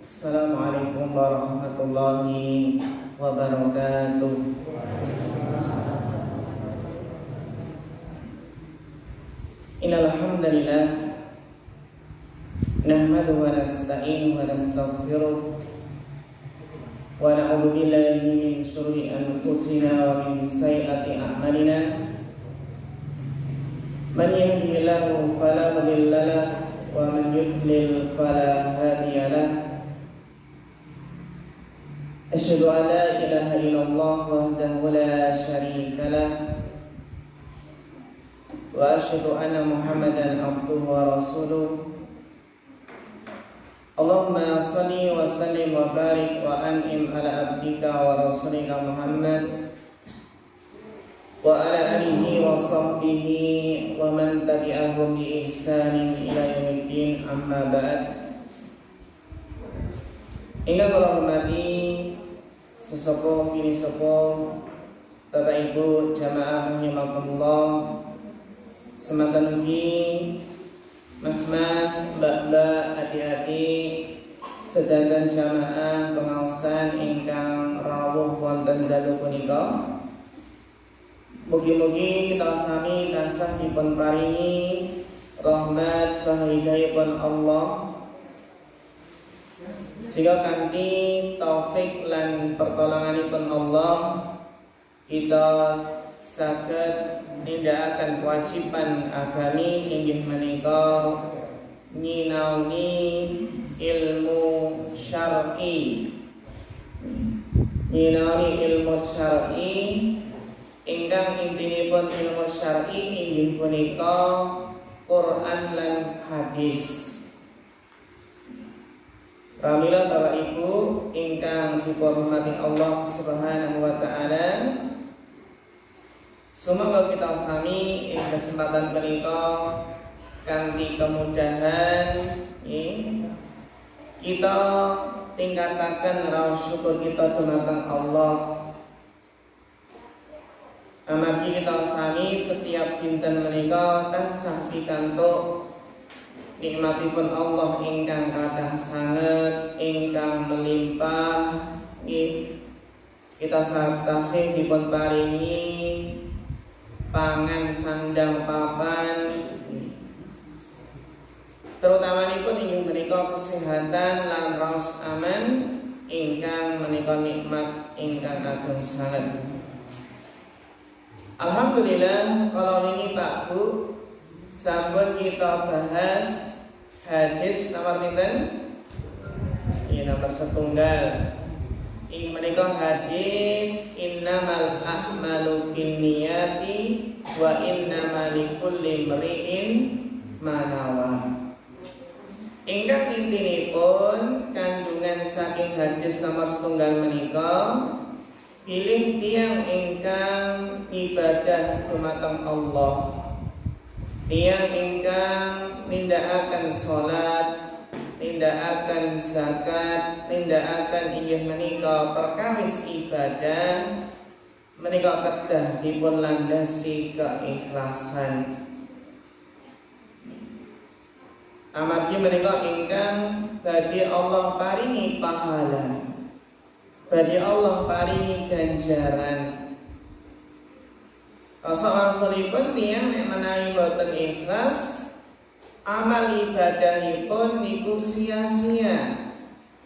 Assalamualaikum warahmatullahi wabarakatuh. Innal hamdalillah nahmaduhu wa nasta'inuhu wa nastaghfiruh wa na'udzu billahi min shururi anfusina wa min sayyiati a'malina. Man yahdihillahu fala mudilla lahu wa man yudlil fala hadiya lahu. Asyhadu an la ilaha illallah wahdahu la syarika lah wa asyhadu anna Muhammadan abduhu wa rasuluh. Allahumma shalli wa sallim wa barik wa an'im ala abdika wa rasulika Muhammad wa ala alihi wa sahbihi wa man tabi'ahum bi ihsanin ila yaumiddin, amma ba'd. Ingkang kula hormati sesepuh kini sepuh Bapak Ibu jamaah rahimakumullah, semakan ugi mas-mas, mbak-mbak, adik-adik sedangkan jamaah pengaosan ingkang rawuh wonten dalu punika. Mugi-mugi kita sami tansah dipun paringi rahmat saha hidayahipun Allah, sehingga kanthi taufik lan pertolonganipun Allah kita saged nindakaken kewajiban agami inggih menika nyinaoni ilmu syar'i. Nyinaoni ilmu syar'i ingkang intinipun ilmu syar'i inggih punika Quran lan hadis. Pramila Bapak Ibu ingkang dihormati Allah Subhanahu wa taala, semoga kita sami ing kesempatan menika kanthi kemudahan kita tingkataken raos syukur kita dumateng Allah. Amargi kita sami setiap dinten menika tansah pikantuk nikmatipun Allah ingkang kathah sanget, ingkang melimpah. Kita tasih dipun paringi pangan sandang papan, terutamanya inggih menika kesehatan lan raos aman ingkang menika nikmat ingkang ageng sanget. Alhamdulillah, kalau ini Pak Bu sampun kita bahas hadis nomor pinten? Nomor setunggal. Ini menika hadis innamal a'malu binniyati wa innamal likulli imri'in ma nawa. Ingkang intinipun kandungan saking hadis nomor setunggal menika pilih tiang ingkang ibadah dumateng Allah, tiang ingkang nindakaken salat, nindakaken zakat, nindakaken inggih menika perkawis ibadah menika kedah dipun landasi keikhlasan. Amargi menika ingkang badhe Allah paringi pahala, badhe Allah paringi ganjaran. Rasulipun tiyang nek menawi boten ikhlas, amal ibadahipun niku sia-sia,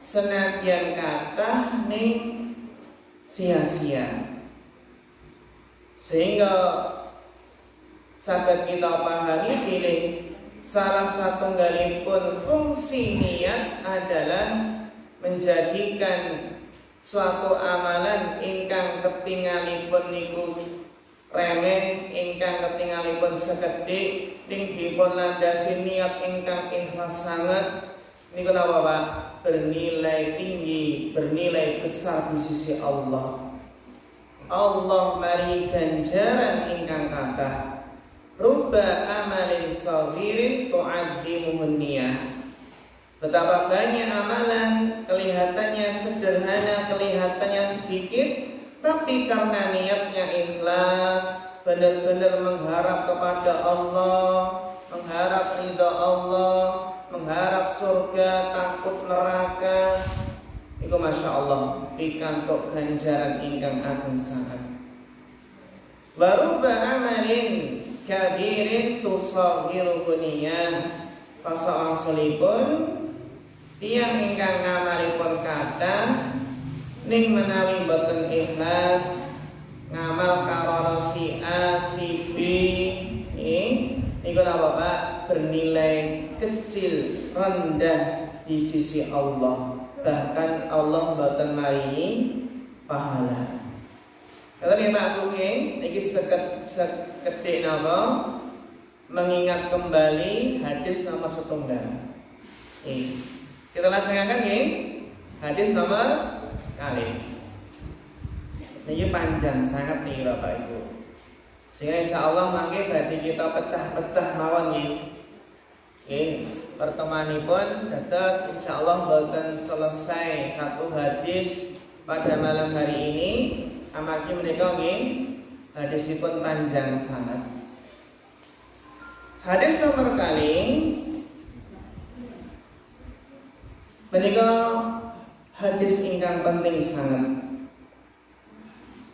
senadyan kathah ning sia-sia. Sehingga saged kita pahami pilih salah satunggalipun fungsi niat adalah menjadikan suatu amalan ingkang ketingalipun niku remeh, ingkang ketingalipun sekedhik ning dipun landasi niat ingkang ikhlas sanget niku napa Pak? Bernilai tinggi, bernilai besar di sisi Allah. Allah mari ganjaran ingkang kathah. Rubba amalin saghirin tu'addimuhun niyah. Betapa banyak amalan kelihatannya sederhana, kelihatannya sedikit, tapi karena niatnya ikhlas, benar-benar mengharap kepada Allah, mengharap ridha Allah, mengharap surga, takut neraka, Iku Masya Allah pikantuk ganjaran ingkang ageng sangat. Wa rubba amalin kabirin tusaghiru buniyah. Pasawangsulipun tiyang ingkang ngamalipun kathah ning menawi boten ikhlas ngamal karana si A si B niku napa Pak bernilai kecil rendah di sisi Allah, bahkan Allah boten maringi pahala. Kalau nggih Pak Bu niki sekedhik napa mengingat kembali hadis nomor setunggal. Kita laksanakan nggih hadis nomor kali. Ini panjang sangat nih Bapak Ibu. Sehingga insya Allah mangke berarti kita pecah-pecah mawon nggih. Pertemuanipun dados insya Allah boten selesai satu hadis pada malam hari ini. Amargi menika nggih hadisipun panjang sangat. Hadis nomor kali menika hadis ingkang penting sangat.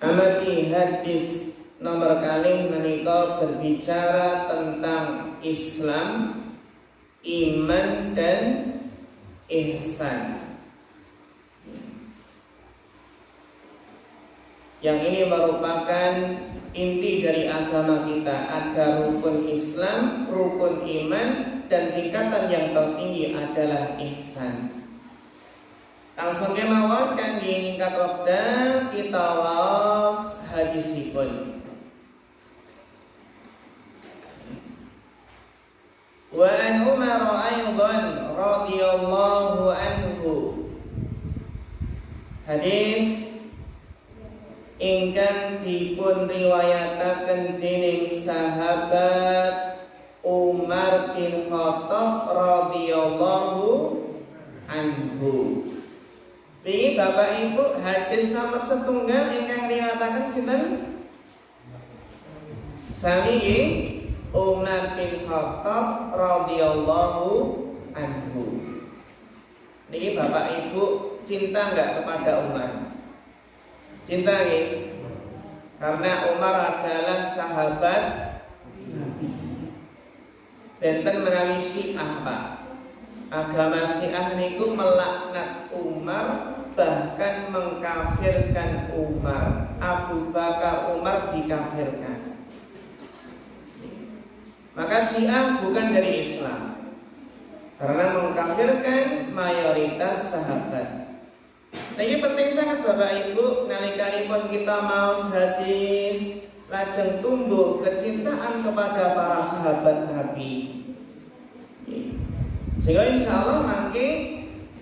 Amargi hadis nomor kali menika berbicara tentang Islam, iman dan ihsan. Yang ini merupakan inti dari agama kita. Ada rukun Islam, rukun iman, dan tingkatan yang tertinggi adalah ihsan. Langsung kemawon kangge ningkat wekdal kita waos hadisipun. Wa an Umar aidan radhiyallahu anhu. Hadis ingkang dipun riwayataken dening sahabat Umar bin Khattab radhiyallahu anhu. Ini Bapak Ibu hadis nomor setunggal ingkang riwayataken sinten? Sami Umar bin Khattab radhiyallahu anhu. Niki Bapak Ibu cinta enggak kepada Umar? Cinta nggih. Karena Umar adalah sahabat Nabi. Benten menawi Syiah Pak. Agama Syiah niku melaknat Umar, bahkan mengkafirkan Umar. Abu Bakar Umar dikafirkan. Maka Syiah bukan dari Islam, karena mengkafirkan mayoritas sahabat. Nah ini penting sangat Bapak Ibu, nalikanipun kita maos hadis lajeng tumbuh kecintaan kepada para sahabat Nabi. Sehingga insya Allah mangke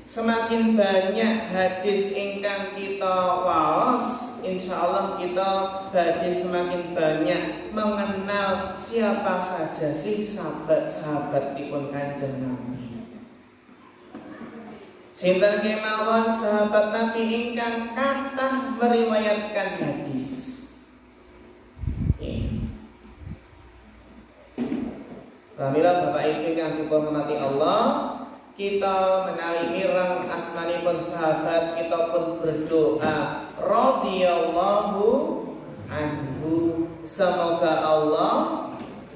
semakin banyak hadis ingkang kita waos, insya Allah kita badhe semakin banyak mengenal siapa saja sih sahabat-sahabatipun Kanjeng Nabi. Sinten kemawon sahabat Nabi ingkang kathah meriwayatkan hadis. Alhamdulillah Bapak Ibu yang dihormati Allah, kita menawi mireng asmanipun sahabat, kita pun berdoa radhiyallahu anhu, semoga Allah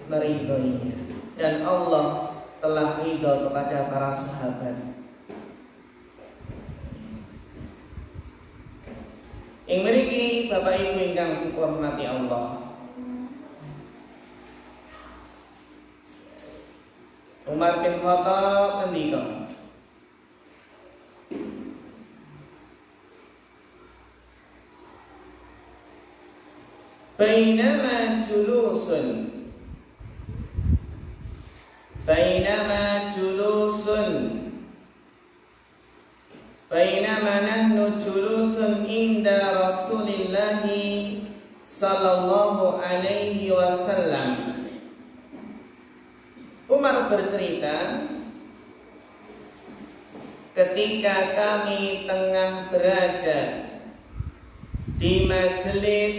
meridhoinya, dan Allah telah ridho kepada para sahabat. Ing mriki Bapak Ibu ingkang dihormati Allah, Umar bin Khattab ngendika, Bainama nahnu julusun inda Rasulillahi sallallahu alaihi wasallam. Umar bercerita, ketika kami tengah berada di majelis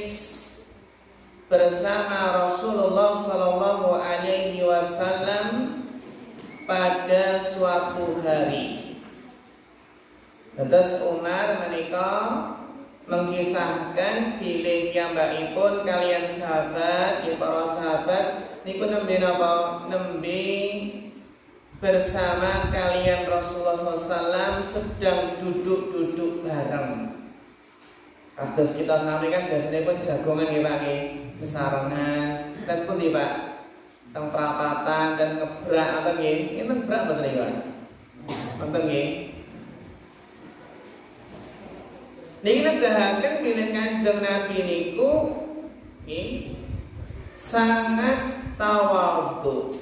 bersama Rasulullah sallallahu alaihi wasallam pada suatu hari. Terus Umar menika mengisahkan bilih piyambakipun kalian sahabat, para sahabat niku nembe napa? Nembe bersama kalian Rasulullah SAW sedang duduk-duduk bareng. Kados kita sami kan biasanya pun jagongan nggih Pak nggih, sesarengan dan pun nggih Pak teng prapatan dan ngebrak apa nggih? Enten brak mboten nggih Pak? Mboten nggih. Niki nedahaken bilih Kanjeng Nabi niku nggih sangat tawadhu.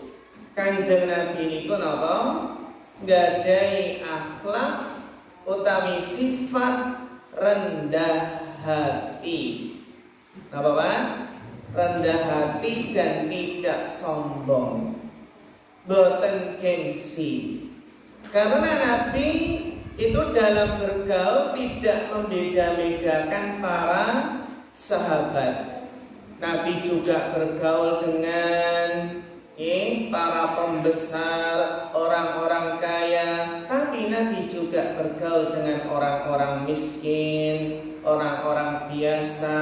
Kanjeng Nabi niku napa? Nggadahi akhlak utawi sifat rendah hati. Napa Pak? Rendah hati dan tidak sombong. Boten gengsi. Karena Nabi itu dalam bergaul tidak membeda-bedakan para sahabat. Nabi juga bergaul dengan para pembesar, orang-orang kaya, tapi Nabi juga bergaul dengan orang-orang miskin, orang-orang biasa.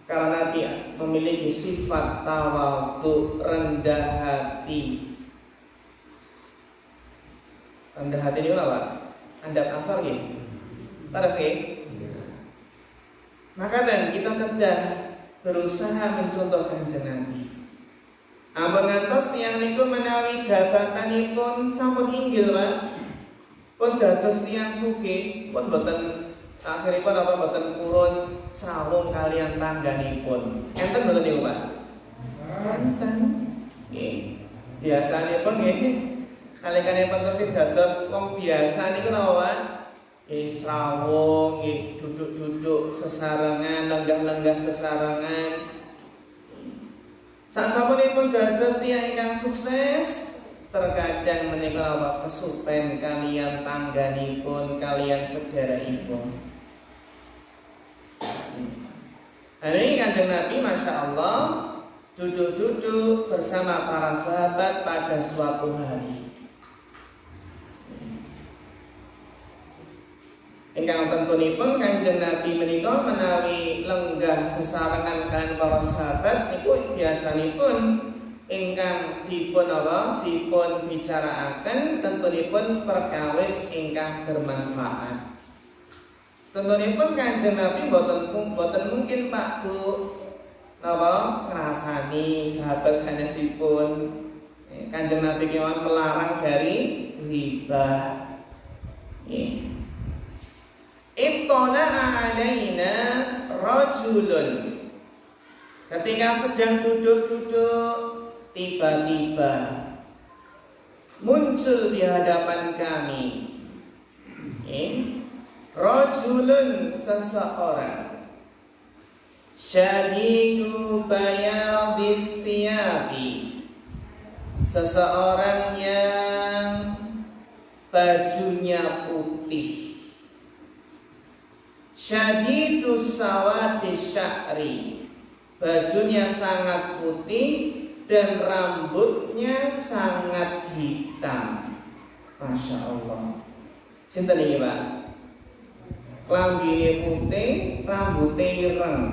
Karena Nabi memiliki sifat tawadhu, rendah hati. Rendah hati itu apa? Anda asal ya? Taras ya? Maka dan kita kedah berusaha mencontoh Kanjeng Nabi. Ampun ngantos yang niku menawi jabatanipun sampun inggil Pak. Pun dados tiyang sugih, pun boten akhiripun apa boten purun sawung kalian tangganipun. Enten boten niku Pak? Enten. Nggih. Biasanipun nggih kalikanipun tesih dados wong biasa niku napa Pak? Srawung, duduk-duduk sesarengan, lenggah-lenggah sesarengan. Sasampunipun dados tiyang ingkang sukses, terkadang menika apa kesupen kalian tangganipun, kalian sedherekipun. Hari ini Kanjeng Nabi Masya Allah duduk-duduk bersama para sahabat pada suatu hari. Ingkang tentunipun Kanjeng Nabi menika menawi lenggah sesarengan kalian para sahabat niku biasanipun ingkang dipun apa dipun bicaraaken tentunipun perkawis ingkang bermanfaat. Tentunipun Kanjeng Nabi boten mungkin Pak Bu napa ngrasani sahabat sanesipun. Kanjeng Nabi kewan melarang dari ghibah. Ittala'a alaina rajulun. Ketika sedang duduk-duduk, tiba-tiba muncul di hadapan kami rajulun, seseorang, syadidu bayadis thiyabi, seseorang yang bajunya putih, syadidus sawadi sya'ri, bajunya sangat putih dan rambutnya sangat hitam. Masya Allah. Sinten iki Pak? Klambine putih, rambutnya ireng.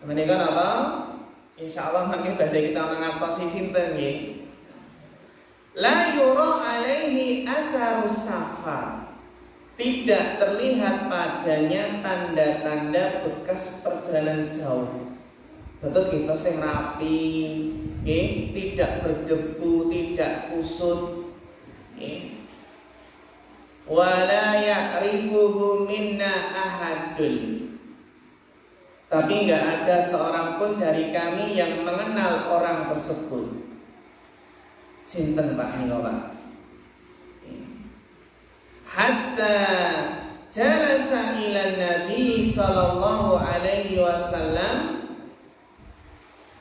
Menika apa? Insya Allah mungkin badhe kita mengantosi sinten nggih. La yura alaihi asarus safar. Tidak terlihat padanya tanda-tanda bekas perjalanan jauh. Terus kita sing rapi, tidak berdebu, tidak kusut. Wala ya'rifuhu minna ahadun. Tapi enggak ada seorang pun dari kami yang mengenal orang tersebut. Sinten Pak niko Pak? Hatta jalasa ila Nabi sallallahu alaihi wasallam.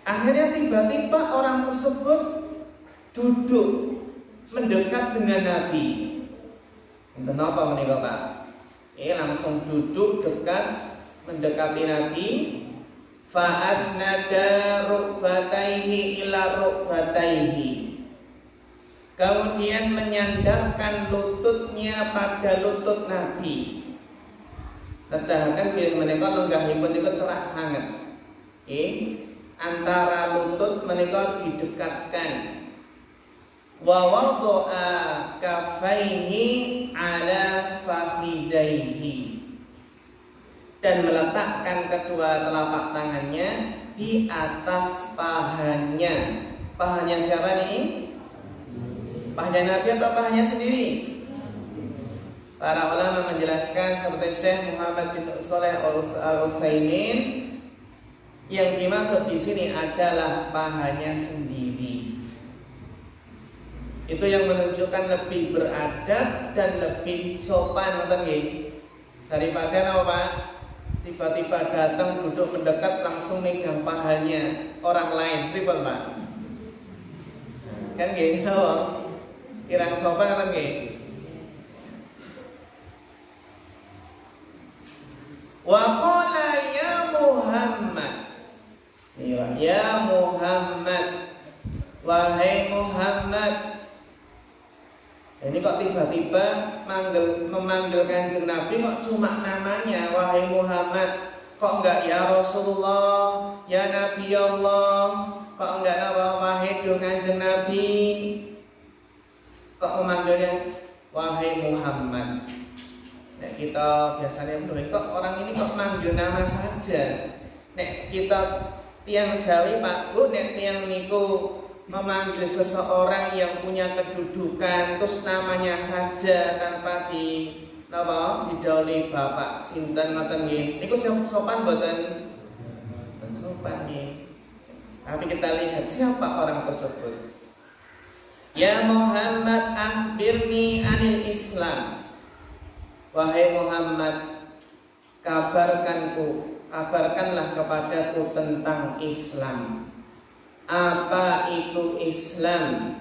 Akhirnya tiba-tiba orang tersebut duduk mendekat dengan Nabi. Kenapa menika Pak? Langsung duduk dekat mendekati Nabi. Fa asnada rukbataihi ila rukbataihi. kemudian menyandarkan lututnya pada lutut Nabi. Sedangkan bilih menika lenggahipun niku cerak sanget. Antara lutut menika didekatkan. Wa wada'a kaffaihi ala fakhidaihi, dan meletakkan kedua telapak tangannya di atas pahanya. Pahanya siapa nih? Pahanya Nabi atau pahanya sendiri? Para ulama menjelaskan seperti Syekh Muhammad bin Shalih Al-Utsaimin, yang dimaksud di sini adalah pahanya sendiri. Itu yang menunjukkan lebih beradab dan lebih sopan, daripada apa? Tiba-tiba datang duduk mendekat langsung megang pahanya orang lain, pripun Pak? Kan gitu, kirang sopan kan gitu. Wa qala ya Muhammad, ya Muhammad, wahai Muhammad. Ini kok tiba-tiba memanggil Kanjeng Nabi kok cuma namanya wahai Muhammad, kok enggak ya Rasulullah, ya Nabi Allah, kok enggak wahai Kanjeng Nabi, kok memanggilnya wahai Muhammad. Nek kita biasanya kok orang ini kok manggil nama saja. Nek kita tiang Jawi Pak Bu, nek tiang niku memanggil seseorang yang punya kedudukan terus namanya saja tanpa didahului bapak sinten ngoten nggih. Niku sopan mboten? Sopan nggih. Tapi kita lihat siapa orang tersebut. Ya Muhammad akhbirni anil Islam. Wahai Muhammad, kabarkanlah kepadaku tentang Islam. Apa itu Islam?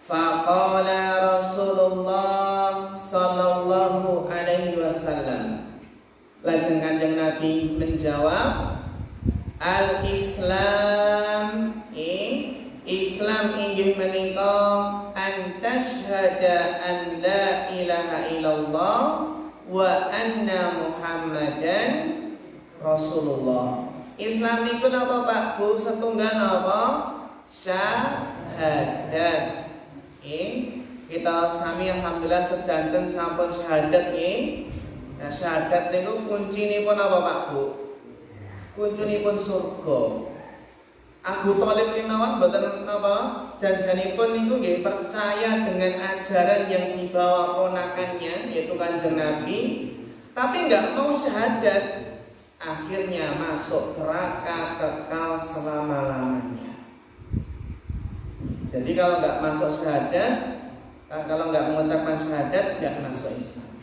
Faqala Rasulullah sallallahu alaihi wasallam. Lajeng Kanjeng Nabi menjawab, Al-Islam Islam inggih menika an tashhada an la ilaha illallah wa anna Muhammadan Rasulullah. Islam niku napa Pak Bu? Setunggal napa? Syahadat. Kita sami alhamdulillah sedanten sampun syahadat nggih. Nah, syahadat niku kuncinipun apa Pak Bu? Kuncinipun surga. Abu Thalib kemawon mboten napa janjanipun niku nggih percaya dengan ajaran yang dibawa ponakannya yaitu Kanjeng Nabi, tapi enggak mau syahadat. Akhirnya masuk neraka kekal selama-lamanya. Jadi kalau enggak masuk syahadat, kalau enggak mengucapkan syahadat, enggak masuk Islam.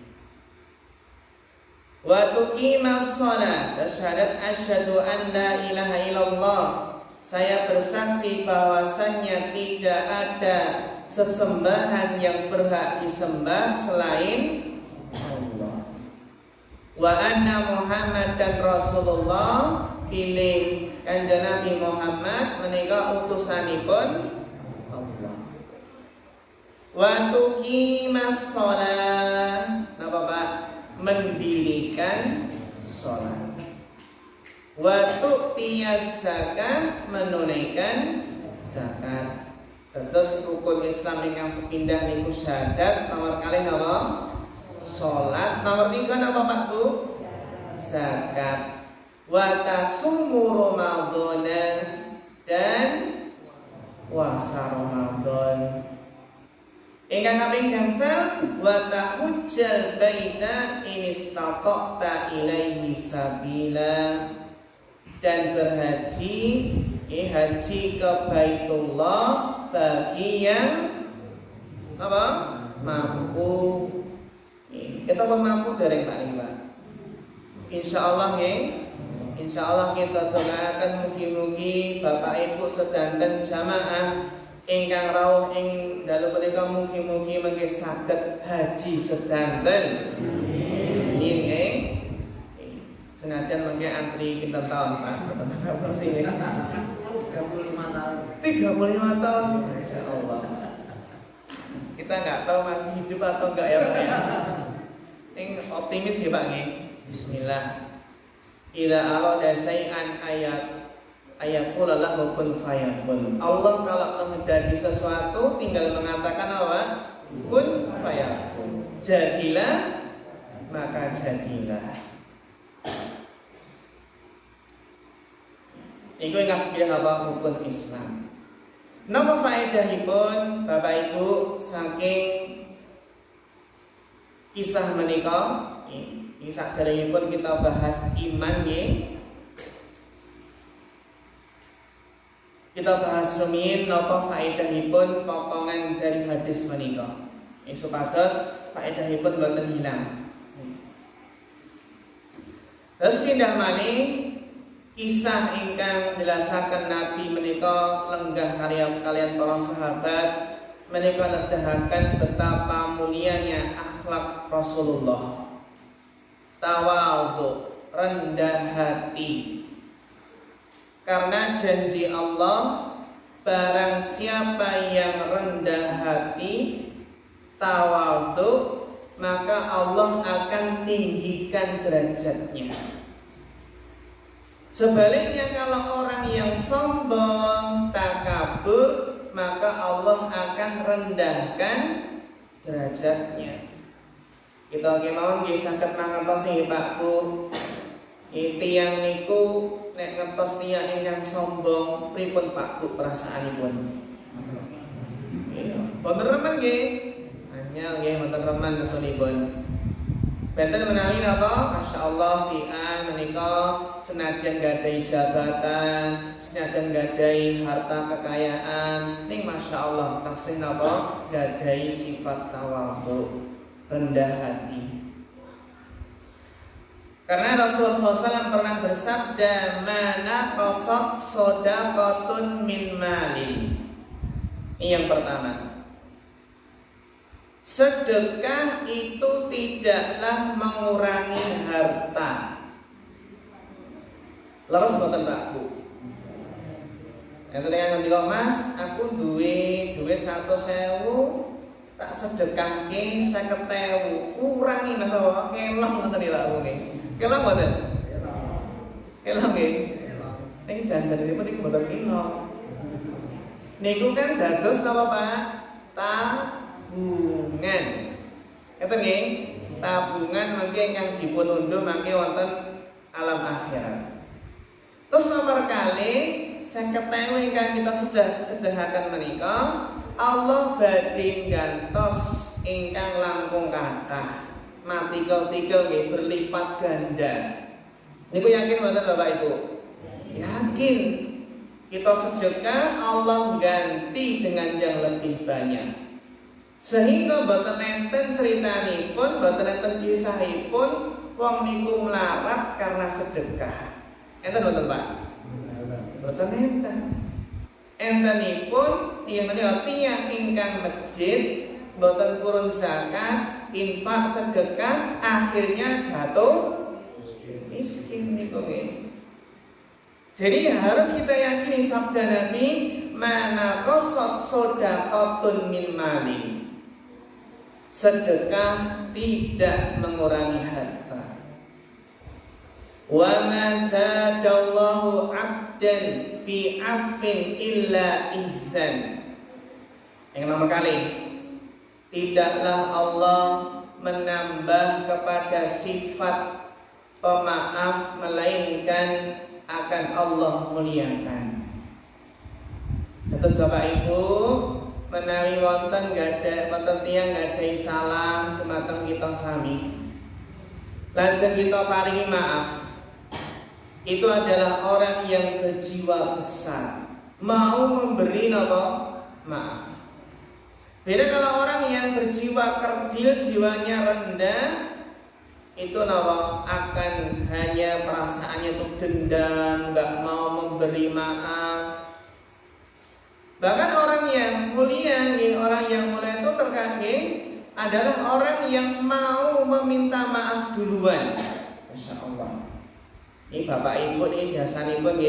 Wa tuqimas shalah, syahadat asyhadu an la ilaha illallah. Saya bersaksi bahwasannya tidak ada sesembahan yang berhak disembah selain Allah. Wa anna Muhammad dan Rasulullah, pilih Kanjeng Nabi Muhammad menika utusanipun Allah. Wa tuqimas shalah, napa Pak? Mendirikan salat. Wa tu'tiyaz zakah, menunaikan zakat. Terus rukun Islam ingkang sepindah niku syahadat, nomor kalih napa? Salat. Nomor 3 napa Pak Bu? Zakat. Wa tasummu Ramadhana, dan puasa Ramadan. Ingkang kaping gangsal wa tahujjal baita in istata'ta ilaihi sabila, dan berhaji haji ke Baitullah bagi yang apa? Mampu. Kita pun mampu dari Pak Pak. Insyaallah nggih. Insyaallah kita doakan mugi-mugi Bapak Ibu sedanten jamaah ingkang rawuh ing dalu punika mugi-mugi mengke saged haji sedanten. Nggih. Senajan mengke antri pinten tahun Pak? Berapa sih? 35 tahun. 35 tahun. Masyaallah. Kita nggak tahu masih hidup atau enggak ya Pak ya. Ini optimis ya Pak nih. Bismillah. Idza arada syai'an ayaqul lahu kun fayakun. Allah kalau menghendaki sesuatu tinggal mengatakan apa? Kun fayakun. Jadilah maka jadilah. Iku yang kasih apa hukum Islam. Napa faedahipun Bapak Ibu saking kisah menika? Ini sakderengipun kita bahas iman nggih. Kita bahas rumiyin napa faedahipun potongan dari hadis menika. Supados faedahipun boten hilang. Terus pindah malih kisah ingkang jelasaken Nabi menika lenggah kalian para sahabat menika nedahaken betapa mulianya akhlak Rasulullah. Tawadhu, rendah hati. Karena janji Allah, barang siapa yang rendah hati, tawadhu, maka Allah akan tinggikan derajatnya. Sebaliknya kalau orang yang sombong, takabur, maka Allah akan rendahkan derajatnya. Kita kemawon nggih saged mangertos nggih Pak Bu. Tiyang niku nek ngertos tiyang ingkang sombong pripun Pak Bu perasaanipun? Boten remen nggih. Anyel nggih boten remen betunipun. Benten menawi napa? Masyaallah si A menika senadyan gadhahi jabatan, senadyan gadhahi harta kekayaan, ning masyaallah taksih napa? Gadhahi sifat tawadhu, rendah hati. Karena Rasulullah SAW pernah bersabda, "Mana qasad shadaqatun min malin." Ini yang pertama. Sedekah itu tidaklah mengurangi harta. Leres boten Pak Bu? Enten yang ngendika Mas, aku duwe 100.000 tak sedekahke 50.000. Kurangi napa? Kelong ngoten iki Pak Bu nggih. Kelong boten? Kelong nggih. Ning janjenipun niku boten kelong. Niku kan dados napa Pak? Tabungan. Ngeten nggih? Tabungan mangke ingkang dipun undhuh mangke wonten alam akhirat. Terus nomor kali 50.000 ingkang kita sudah sedahaken menika, Allah badhe gantos ingkang langkung kathah. Matikel-tikel nggih berlipat ganda. Niku yakin mboten Bapak Ibu? Yakin. Kita sedekah Allah ganti dengan yang lebih banyak. Sehingga boten enten critanipun, boten enten kisahipun wong niku melarat karena sedekah. Enten boten Pak? Boten enten. Entenipun tiyang ingkang masjid boten purun zakat, infak sedekah, akhirnya jatuh miskin niku nggih. Jadi harus kita yakini sabda Nabi, "Mana qasad shadaqatun min malin." Sedekah tidak mengurangi harta. Wa ma zadallahu 'abdan bi 'affin illa izzan. Yang pertama kali, tidaklah Allah menambah kepada sifat pemaaf melainkan akan Allah muliakan. Terus Bapak Ibu, menawi wonten tiyang gadhahi salah dumateng kita sami, lajeng kita paringi maaf. Itu adalah orang yang berjiwa besar, mau memberi maaf. Beda kalau orang yang berjiwa kerdil, jiwanya rendah, itu akan hanya perasaannya itu dendam, nggak mau memberi maaf. Bahkan orang yang mulia, orang yang mulia itu terkadang adalah orang yang mau meminta maaf duluan. Masya Allah. Ini Bapak Ibu ini biasanipun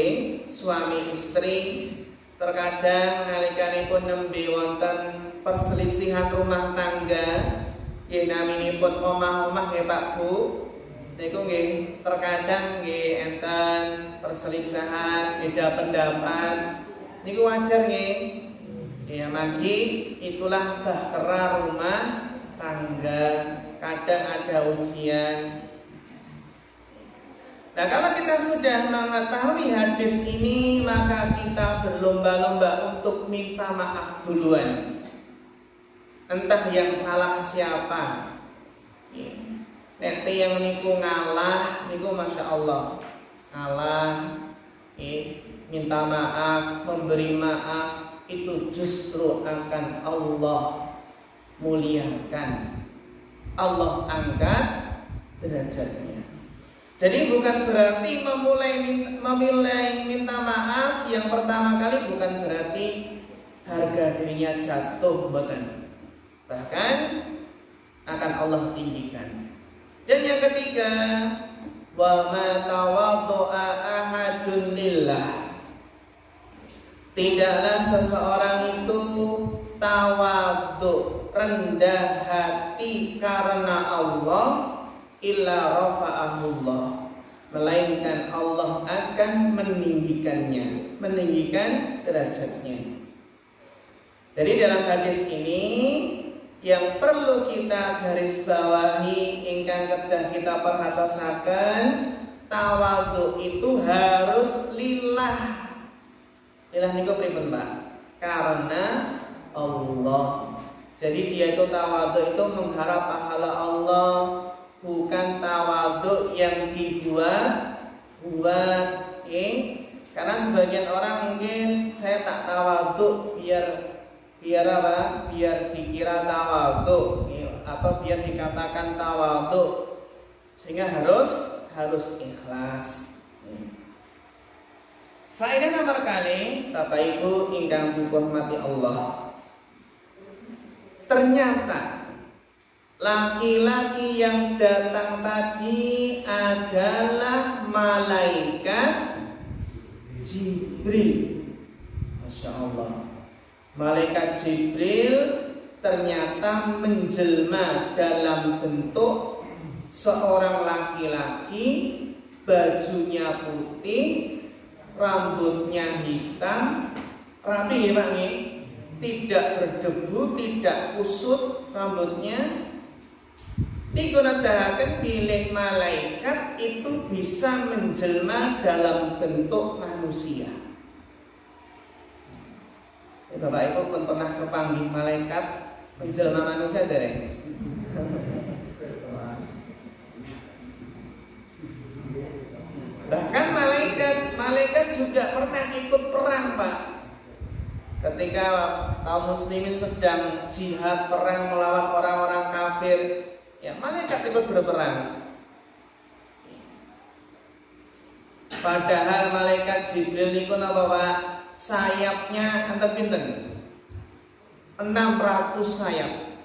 suami istri terkadang nalikanipun nembe wonten perselisihan rumah tangga, nggih naminipun omah-omah nggih Pak Bu, niku nggih terkadang nggih enten perselisihan, beda pendapat. Niku wajar nggih. Ya magi itulah bahtera rumah tangga. Kadang ada ujian. Nah, kalau kita sudah mengetahui hadis ini, maka kita berlomba-lomba untuk minta maaf duluan. Entah yang salah siapa. Nanti yang niku ngalah, niku masya Allah ngalah, minta maaf, memberi maaf, itu justru akan Allah muliakan, Allah angkat derajatnya. Jadi bukan berarti memulai minta maaf yang pertama kali bukan berarti harga dirinya jatuh, bukan. Bahkan akan Allah tinggikan. Dan yang ketiga, wa ma tawaddu'a ahadun lillah. Tidaklah seseorang itu tawaddu, rendah hati karena Allah, illa rafa'ahullah, melainkan Allah akan meninggikannya, meninggikan derajatnya. Jadi dalam hadis ini yang perlu kita garis bawahi, ingkang kedah kita perhatosaken, tawadhu itu harus lillah. Lillah niku pripun, Pak? Karena Allah. Jadi dia itu tawadhu itu mengharap pahala Allah, bukan tawadhu yang dibuat-buat. Karena sebagian orang mungkin saya tak tawadhu biar apa? Biar dikira tawadhu, atau biar dikatakan tawadhu, sehingga harus ikhlas. Faedah nomor kali, Bapak Ibu ingkang dihormati Allah. Ternyata laki-laki yang datang tadi adalah malaikat Jibril. Masya Allah. Malaikat Jibril ternyata menjelma dalam bentuk seorang laki-laki, bajunya putih, rambutnya hitam, rapi ya Pak nih, tidak berdebu, tidak kusut rambutnya. Digunakan bilih malaikat itu bisa menjelma dalam bentuk manusia. Bapak Ibu pun pernah kepanggih malaikat menjelma manusia dereng? Bahkan malaikat juga pernah ikut perang, Pak. Ketika kaum muslimin sedang jihad perang melawan orang-orang kafir, ya malaikat ikut berperang. Padahal malaikat Jibril niku napa, Pak? Sayapnya enten pinten? 600 sayap.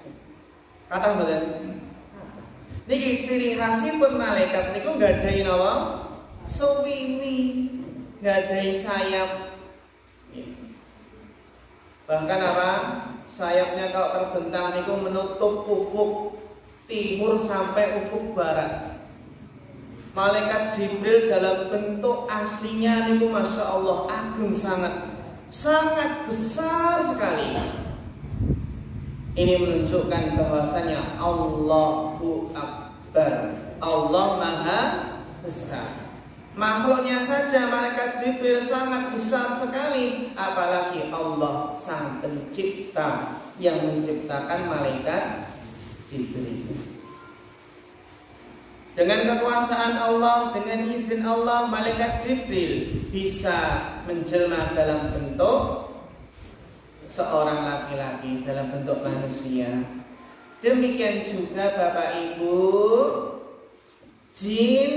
Kata mboten? Niki ciri khasipun malaikat niku nggadahi napa? Suwiwi, nggadahi sayap. Bahkan apa? Sayapnya kalau terbentang niku menutup ufuk timur sampai ufuk barat. Malaikat Jibril dalam bentuk aslinya niku masya Allah agung sangat besar sekali. Ini menunjukkan bahwasanya Allahu Akbar, Allah Maha Besar. Makhluknya saja malaikat Jibril sangat besar sekali, apalagi Allah Sang Pencipta yang menciptakan malaikat Jibril. Dengan kekuasaan Allah, dengan izin Allah, malaikat Jibril bisa menjelma dalam bentuk seorang laki-laki, dalam bentuk manusia. Demikian juga Bapak Ibu, jin,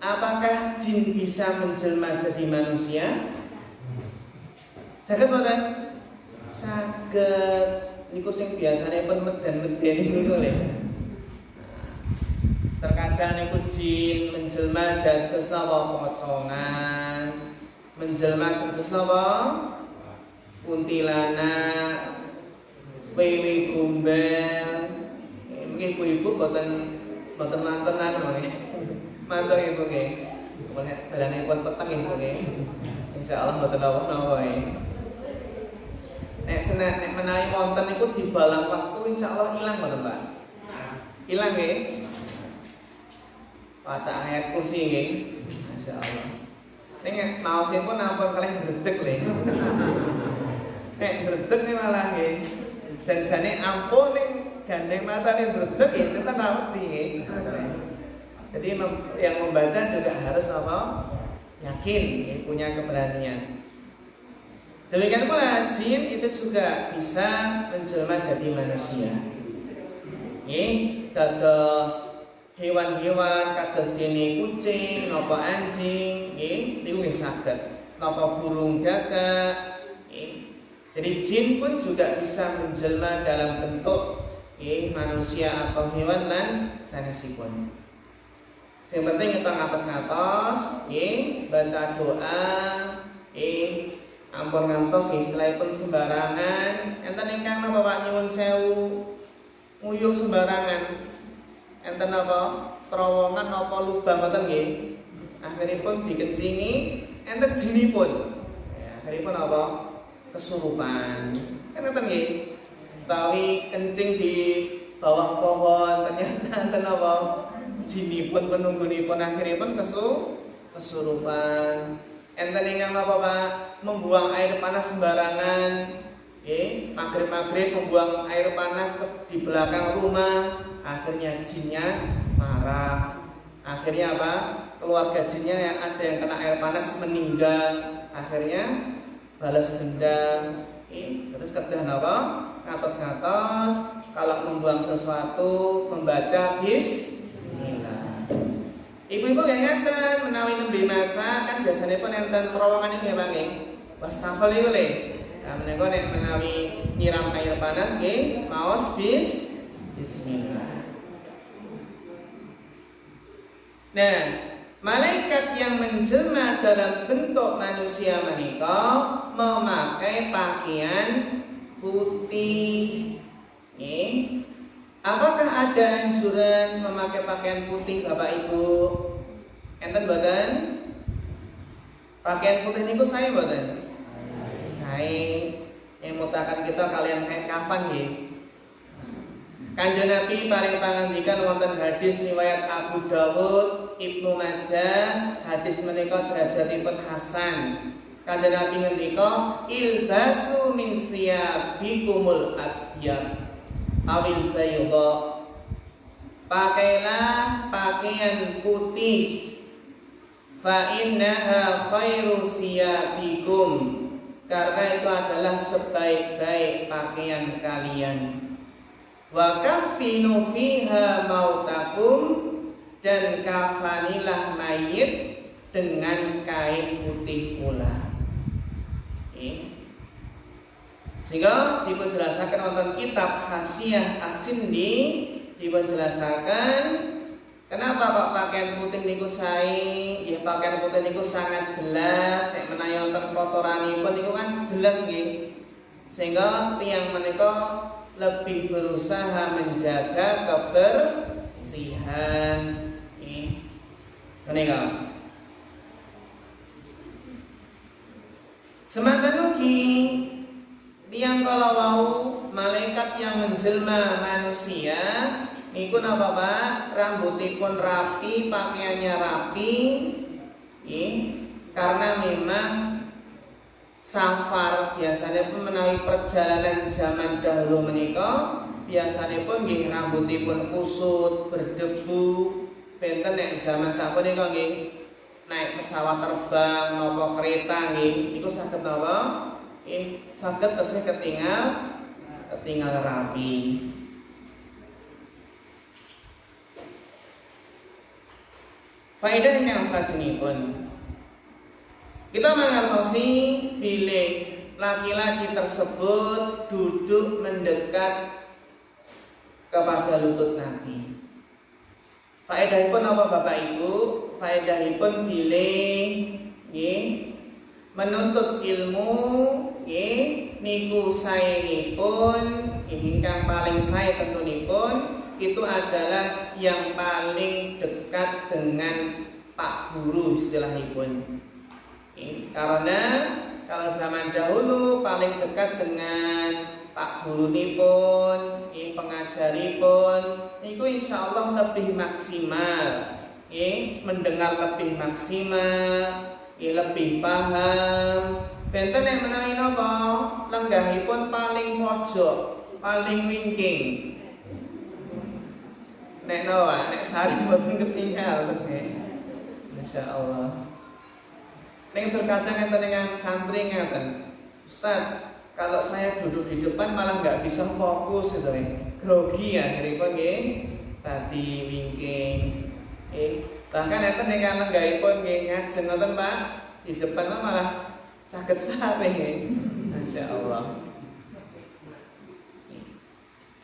apakah jin bisa menjelma jadi manusia? Saged mboten? Saged. Niku sing biasane pun meden-meden niku lho. Terkadang niku jin menjelma dados napa pocongan, menjelma dados napa kuntilanak, wewe gombel. Mungkin ibu-ibu boten mantenan nggih. Matur ibu nggih. Balanipun peteng ibu nggih. Insyaallah boten napa-napa nggih. Nek menawi wonten niku dibalang waktu insyaallah ilang mboten, Pak? Ilang nggih. Waca ayat kursi nggih. Masyaallah. Ning maosipun ampun kalih gredeg lho. Nek gredeg nih malah nggih. Janjane ampun ning gandeng matane gredeg ya sinten ra wedi nggih. Jadi yang membaca juga harus apa? Yakin, punya keberanian. Demikian pula jin itu juga bisa menjelma jadi manusia. Dados hewan-hewan kados dene kucing, napa anjing, niku wis saged. Napa burung gagak. Jadi jin pun juga bisa menjelma dalam bentuk manusia atau hewan lan sanesipun. Yang penting kita ngatos-ngatos, baca doa, ampun ngantos istilahipun sembarangan. Enten ingkang napa Pak nyuwun sewu nguyuh sembarangan. Enten apa terowongan napa lubang ngoten nggih. Akhiripun dikencingi enten jinipun. Akhiripun apa? Kesurupan. Kan ngoten nggih. Utawi kencing di bawah pohon ternyata enten apa? Jinipun penunggunipun akhiripun kesurupan. Enten ingkang napa Pak? Membuang air panas sembarangan. Maghrib-maghrib membuang air panas di belakang rumah. Akhirnya jinnya marah. Akhirnya apa? Keluarga jinnya yang ada yang kena air panas meninggal. Akhirnya balas dendam. Terus kedah apa? Ngatos-ngatos. Kalau membuang sesuatu membaca bismillah. Ibu-ibu yang ngaten menawi nembe masak kan biasanya pun enten terowongan iki ya Pak nggih. Wastafel iku lho. Nah menika nek menawi nyiram air panas nggih maos bismillah. Nah, malaikat yang menjelma dalam bentuk manusia menika memakai pakaian putih. Apakah ada anjuran memakai pakaian putih Bapak Ibu? Enten mboten? Pakaian putih niku sae mboten? Sae. Yang mutakan kita kalian kain kapan nggih? Kanjeng Nabi paring pangandikan wonten hadis riwayat Abu Dawud, Ibnu Majah, hadis menika derajatipun hasan. Kanjeng Nabi ngendika, "Ilbasu min siyabikumul abyad awil bayda." Pakailah pakaian putih. Fa innaha khairu siyabikum. Karena itu adalah sebaik-baik pakaian kalian. Wa kaffinu fiha mautakum, dan kafanilah mayit dengan kain putih pula. Sehingga dipenjelasakan wonten kitab Hasyiah As-Sindi dipenjelasakan kenapa kok pakaian putih niku sae. Ya pakaian putih niku sangat jelas, nek menawi wonten kotoranipun niku kan jelas nggih. Sehingga tiyang menika lebih berusaha menjaga kebersihan. Menika. Semanten ugi tiyang kala wau malaikat yang menjelma manusia niku napa Pak? Rambutipun rapi, pakaiannya rapi. Karena memang safar biasanya pun menawi perjalanan zaman dahulu menika biasanya pun nggih rambutipun kusut, berdebu. Benten nek zaman sapunika nggih naik pesawat terbang napa kereta nggih niku saged napa? Saged tesih ketinggal rapi. Faedah yang salajengipun kita mengertosi bilih laki-laki tersebut duduk mendekat kepada lutut Nabi. Faedahipun apa Bapak Ibu? Faedahipun bilih menuntut ilmu niku saenipun ingkang paling sae tentunipun itu adalah yang paling dekat dengan Pak Guru istilahipun. Karena kalau zaman dahulu paling dekat dengan Pak Guru nipun, pengajaripun, niku insya Allah lebih maksimal, mendengar lebih maksimal, lebih paham. Benten yang menawi napa lenggahipun paling pojok, paling wingking. Nek nawa, nek sari boten ketinggal, Masya Allah. Nek terkadang enten yang santri ngaten, Ustaz, kalau saya duduk di depan malah nggak bisa fokus gitu, grogi ya, ngripun nggih, tadi wingking. Bahkan enten ingkang lenggahipun nggih ngajeng ngoten Pak, di depan malah saged sare. Masya Allah.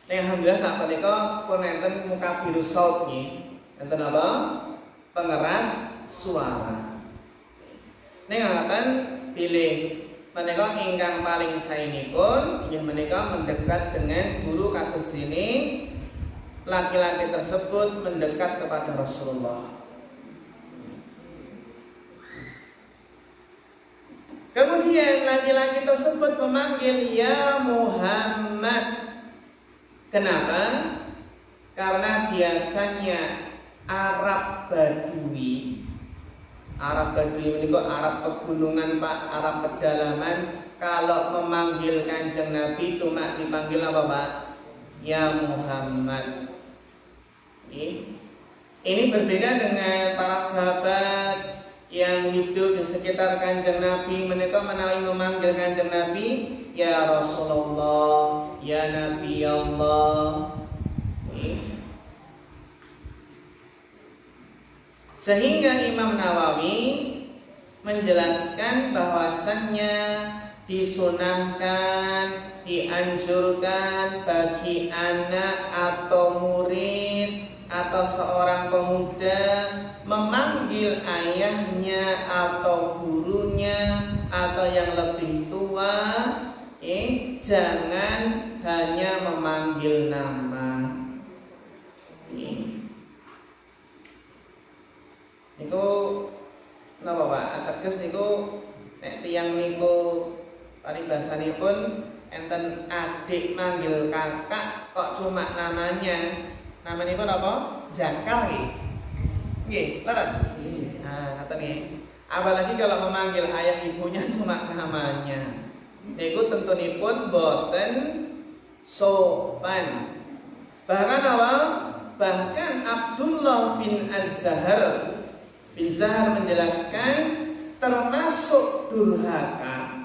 Alhamdulillah saat menika pun enten muka biru saut nggih. Enten apa? Pengeras suara. Ning ngaten pilih menika ingkang paling saenipun inggih menika mendekat dengan guru kados ini. Laki-laki tersebut mendekat kepada Rasulullah. Kemudian laki-laki tersebut memanggil ya Muhammad. Kenapa? Karena biasanya Arab Badui ini kok Arab pegunungan Pak, Arab pedalaman, kalau memanggil Kanjeng Nabi cuma dipanggil apa Pak? Ya Muhammad. Ini berbeda dengan para sahabat yang hidup di sekitar Kanjeng Nabi, mereka menawi memanggil Kanjeng Nabi ya Rasulullah, ya Nabi Allah. Sehingga Imam Nawawi menjelaskan bahwasannya disunahkan, dianjurkan bagi anak atau murid atau seorang pemuda memanggil ayahnya atau gurunya atau yang lebih tua, jangan hanya memanggil nama. Niku napa Pak? Ateges niku nek tiyang niku paribasanipun enten adik manggil kakak kok cuma namanya. Namanipun apa? Jakar nggih. Nggih, leres. Nah, ngoten nggih. Apalagi kalau memanggil ayah ibunya cuma namanya. Niku tentunipun boten sopan. Bahkan apa? Bahkan Abdullah bin Az-Zahar menjelaskan termasuk durhaka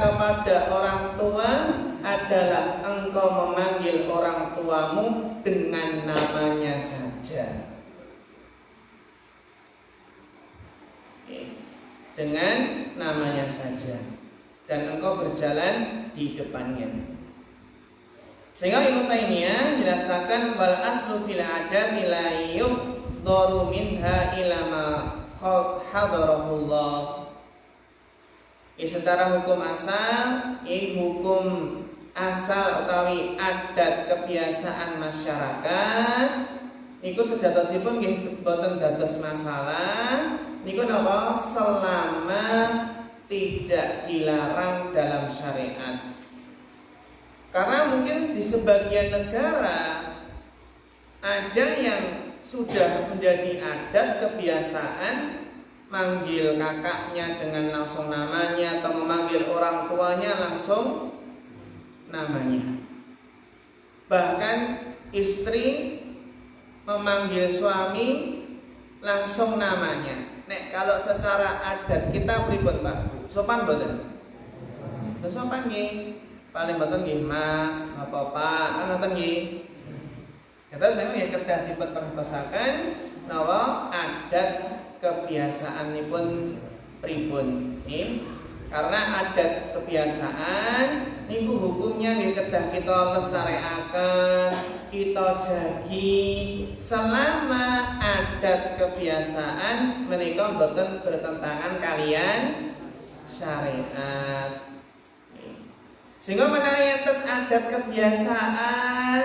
kepada orang tua adalah engkau memanggil orang tuamu dengan namanya saja. Dengan namanya saja, dan engkau berjalan di depannya. Sehingga Ibnu Taimiyah menjelaskan wal aslu fil adati la yufdaru minha ila ma hadarahullah. Secara hukum asal, hukum asal utawi adat kebiasaan masyarakat niku sejatosipun nggih boten dados masalah. Niku napa selama tidak dilarang dalam syariat. Karena mungkin di sebagian negara ada yang sudah menjadi adat kebiasaan manggil kakaknya dengan langsung namanya atau memanggil orang tuanya langsung namanya. Bahkan istri memanggil suami langsung namanya. Nek kalau secara adat kita pripun Pak? Sopan boten? Sopan nggih. Paling boten nggih Mas, apa Pak, kan ngoten nggih. Terus memang ya kedah dipertosaken nawa adat kebiasaanipun pripun nggih. Karena adat kebiasaan niku hukumnya nggih kedah kita lestarekaken, kita jagi selama adat kebiasaan menika boten bertentangan kalian syariat. Sehingga menawi enten adat kebiasaan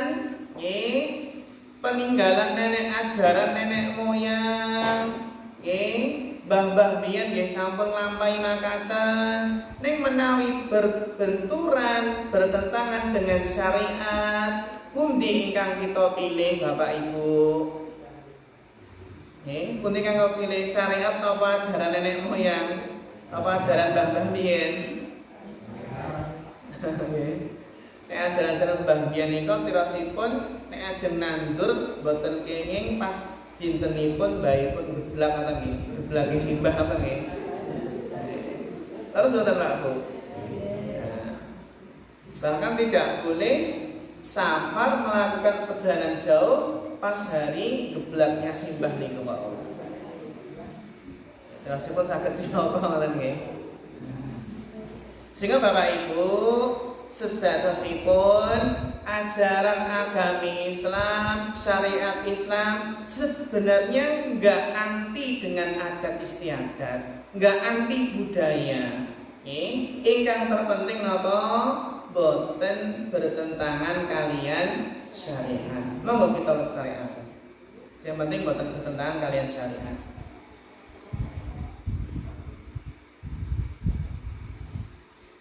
nggih peninggalan nenek ajaran nenek moyang nggih mbah-mbah biyen nggih sampun nglampahi makaten ning menawi berbenturan bertentangan dengan syariat pundi ingkang kita pilih Bapak Ibu nggih pundi ingkang pilih syariat apa ajaran nenek moyang apa ajaran mbah-mbah biyen nek ajaran-ajaran mbah biyen nika tirosipun nek ajeng nandur boten kenging pas dintenipun baipun geblak ngoten nggih. Geblake simbah apa nggih? Terus boten Pak Bu. Bahkan tidak boleh safar melakukan perjalanan jauh pas hari geblaknya simbah niku Pak Bu. Tirosipun saged dinapa ngoten nggih. Sehingga Bapak Ibu sedhatosipun ajaran agami Islam, syariat Islam sebenarnya enggak anti dengan adat istiadat, enggak anti budaya. Ingkang terpenting napa? Boten bertentangan kalian syariat. Monggo kita lestariaken. Yang penting boten bertentangan kalian syariat.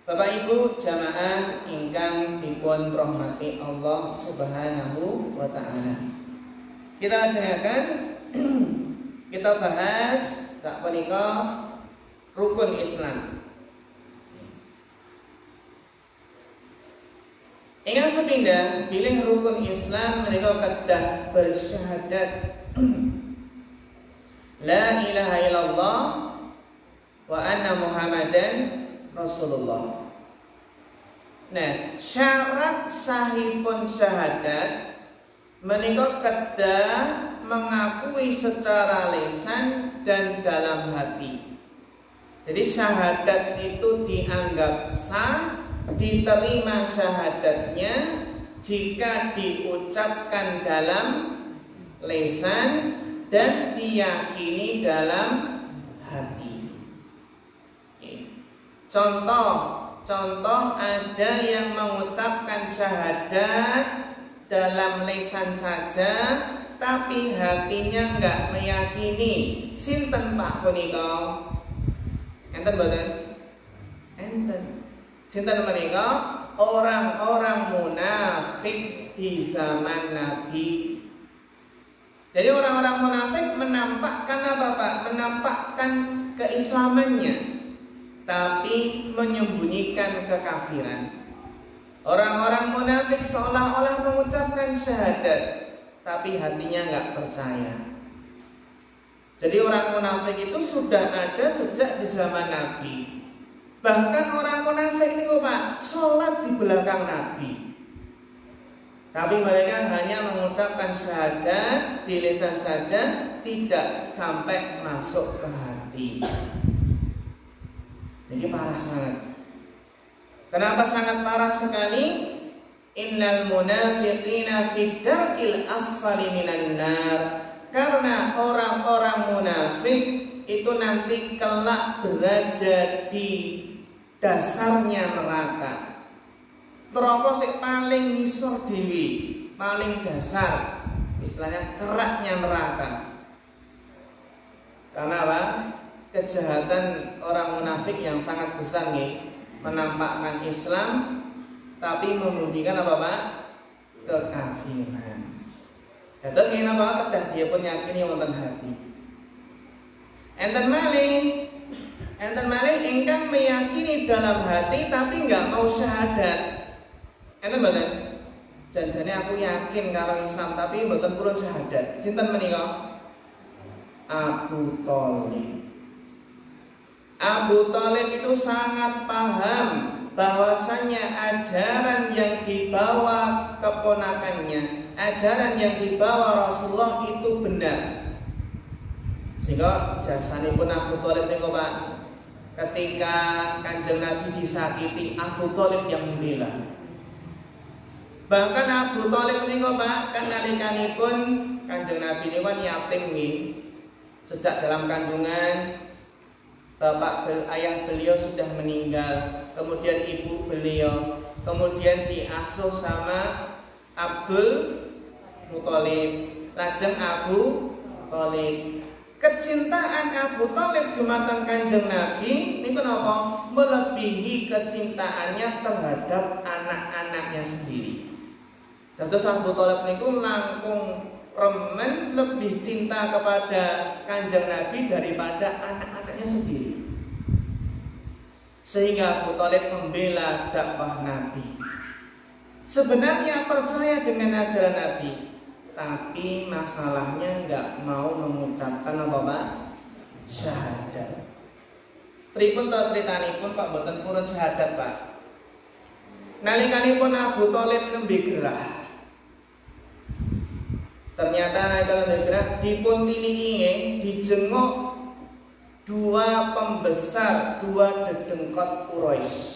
Bapak Ibu jamaah ingkang dipun rahmati Allah Subhanahu wa taala. Kita lajengaken kita bahas sak punika rukun Islam. Ingkang sepindhah bilih rukun Islam menika kedah bersyahadat la ilaha illallah wa anna Muhammadan Rasulullah. Nah, syarat sahipun syahadat menika kedah mengakui secara lisan dan dalam hati. Jadi syahadat itu dianggap sah, diterima syahadatnya jika diucapkan dalam lisan dan diyakini dalam hati. Contoh ada yang mengucapkan syahadat dalam lisan saja tapi hatinya enggak meyakini. Sinten Pak punika? Enten mboten? Enten. Sinten menika? Orang-orang munafik di zaman Nabi. Jadi orang-orang munafik menampakkan apa Pak? Menampakkan keislamannya tapi menyembunyikan kekafiran. Orang-orang munafik seolah-olah mengucapkan syahadat tapi hatinya enggak percaya. Jadi orang munafik itu sudah ada sejak di zaman Nabi. Bahkan orang munafik itu Pak sholat di belakang Nabi. Tapi mereka hanya mengucapkan syahadat di lisan saja, tidak sampai masuk ke hati. Jadi parah sangat. Kenapa sangat parah sekali? Innal munafiqina fi darkil asfali minan nar. Karena orang-orang munafik itu nanti kelak berada di dasarnya neraka. Neraka sing paling ngisor dewi, paling dasar. Istilahnya keraknya neraka. Karena apa? Kejahatan orang munafik yang sangat besar nih, menampakkan Islam tapi membuktikan apa Pak? Kekafiran. Terus ini apa? Kedah dia pun yakini wonten hati. Enten malih ingkang meyakini dalam hati tapi enggak mau syahadat. Enten mboten? Janjane aku yakin kalau Islam tapi mboten purun syahadat. Sinten menika? Abu Thalib. Abu Thalib itu sangat paham bahwasannya ajaran yang dibawa keponakannya, ajaran yang dibawa Rasulullah itu benar. Sehingga jasanipun Abu Thalib niku Pak, ketika Kanjeng Nabi disakiti, Abu Thalib yang membela. Bahkan Abu Thalib niku Pak, kan nalikanipun Kanjeng Nabi niku kan yatim nggih. Sejak dalam kandungan ayah beliau sudah meninggal, kemudian ibu beliau kemudian diasuh sama Abdul Muthalib, lajeng Abu Thalib. Kecintaan Abu Thalib dumateng Kanjeng Nabi niku napa? Melebihi kecintaannya terhadap anak-anaknya sendiri. Terus Abu Thalib niku langkung remen lebih cinta kepada Kanjeng Nabi daripada anak-anaknya sendiri. Sehingga Abu Thalib membela dakwah Nabi. Sebenarnya percaya dengan ajaran Nabi, tapi masalahnya nggak mau mengucapkan apa Pak? Syahadat. Pripun to critanipun kok boten purun syahadat Pak? Nalikanipun Abu Thalib nembe gerah. Ternyata nalika nembe gerah dipun tiliki dijenguk dua pembesar, dua dedengkot Quraisy.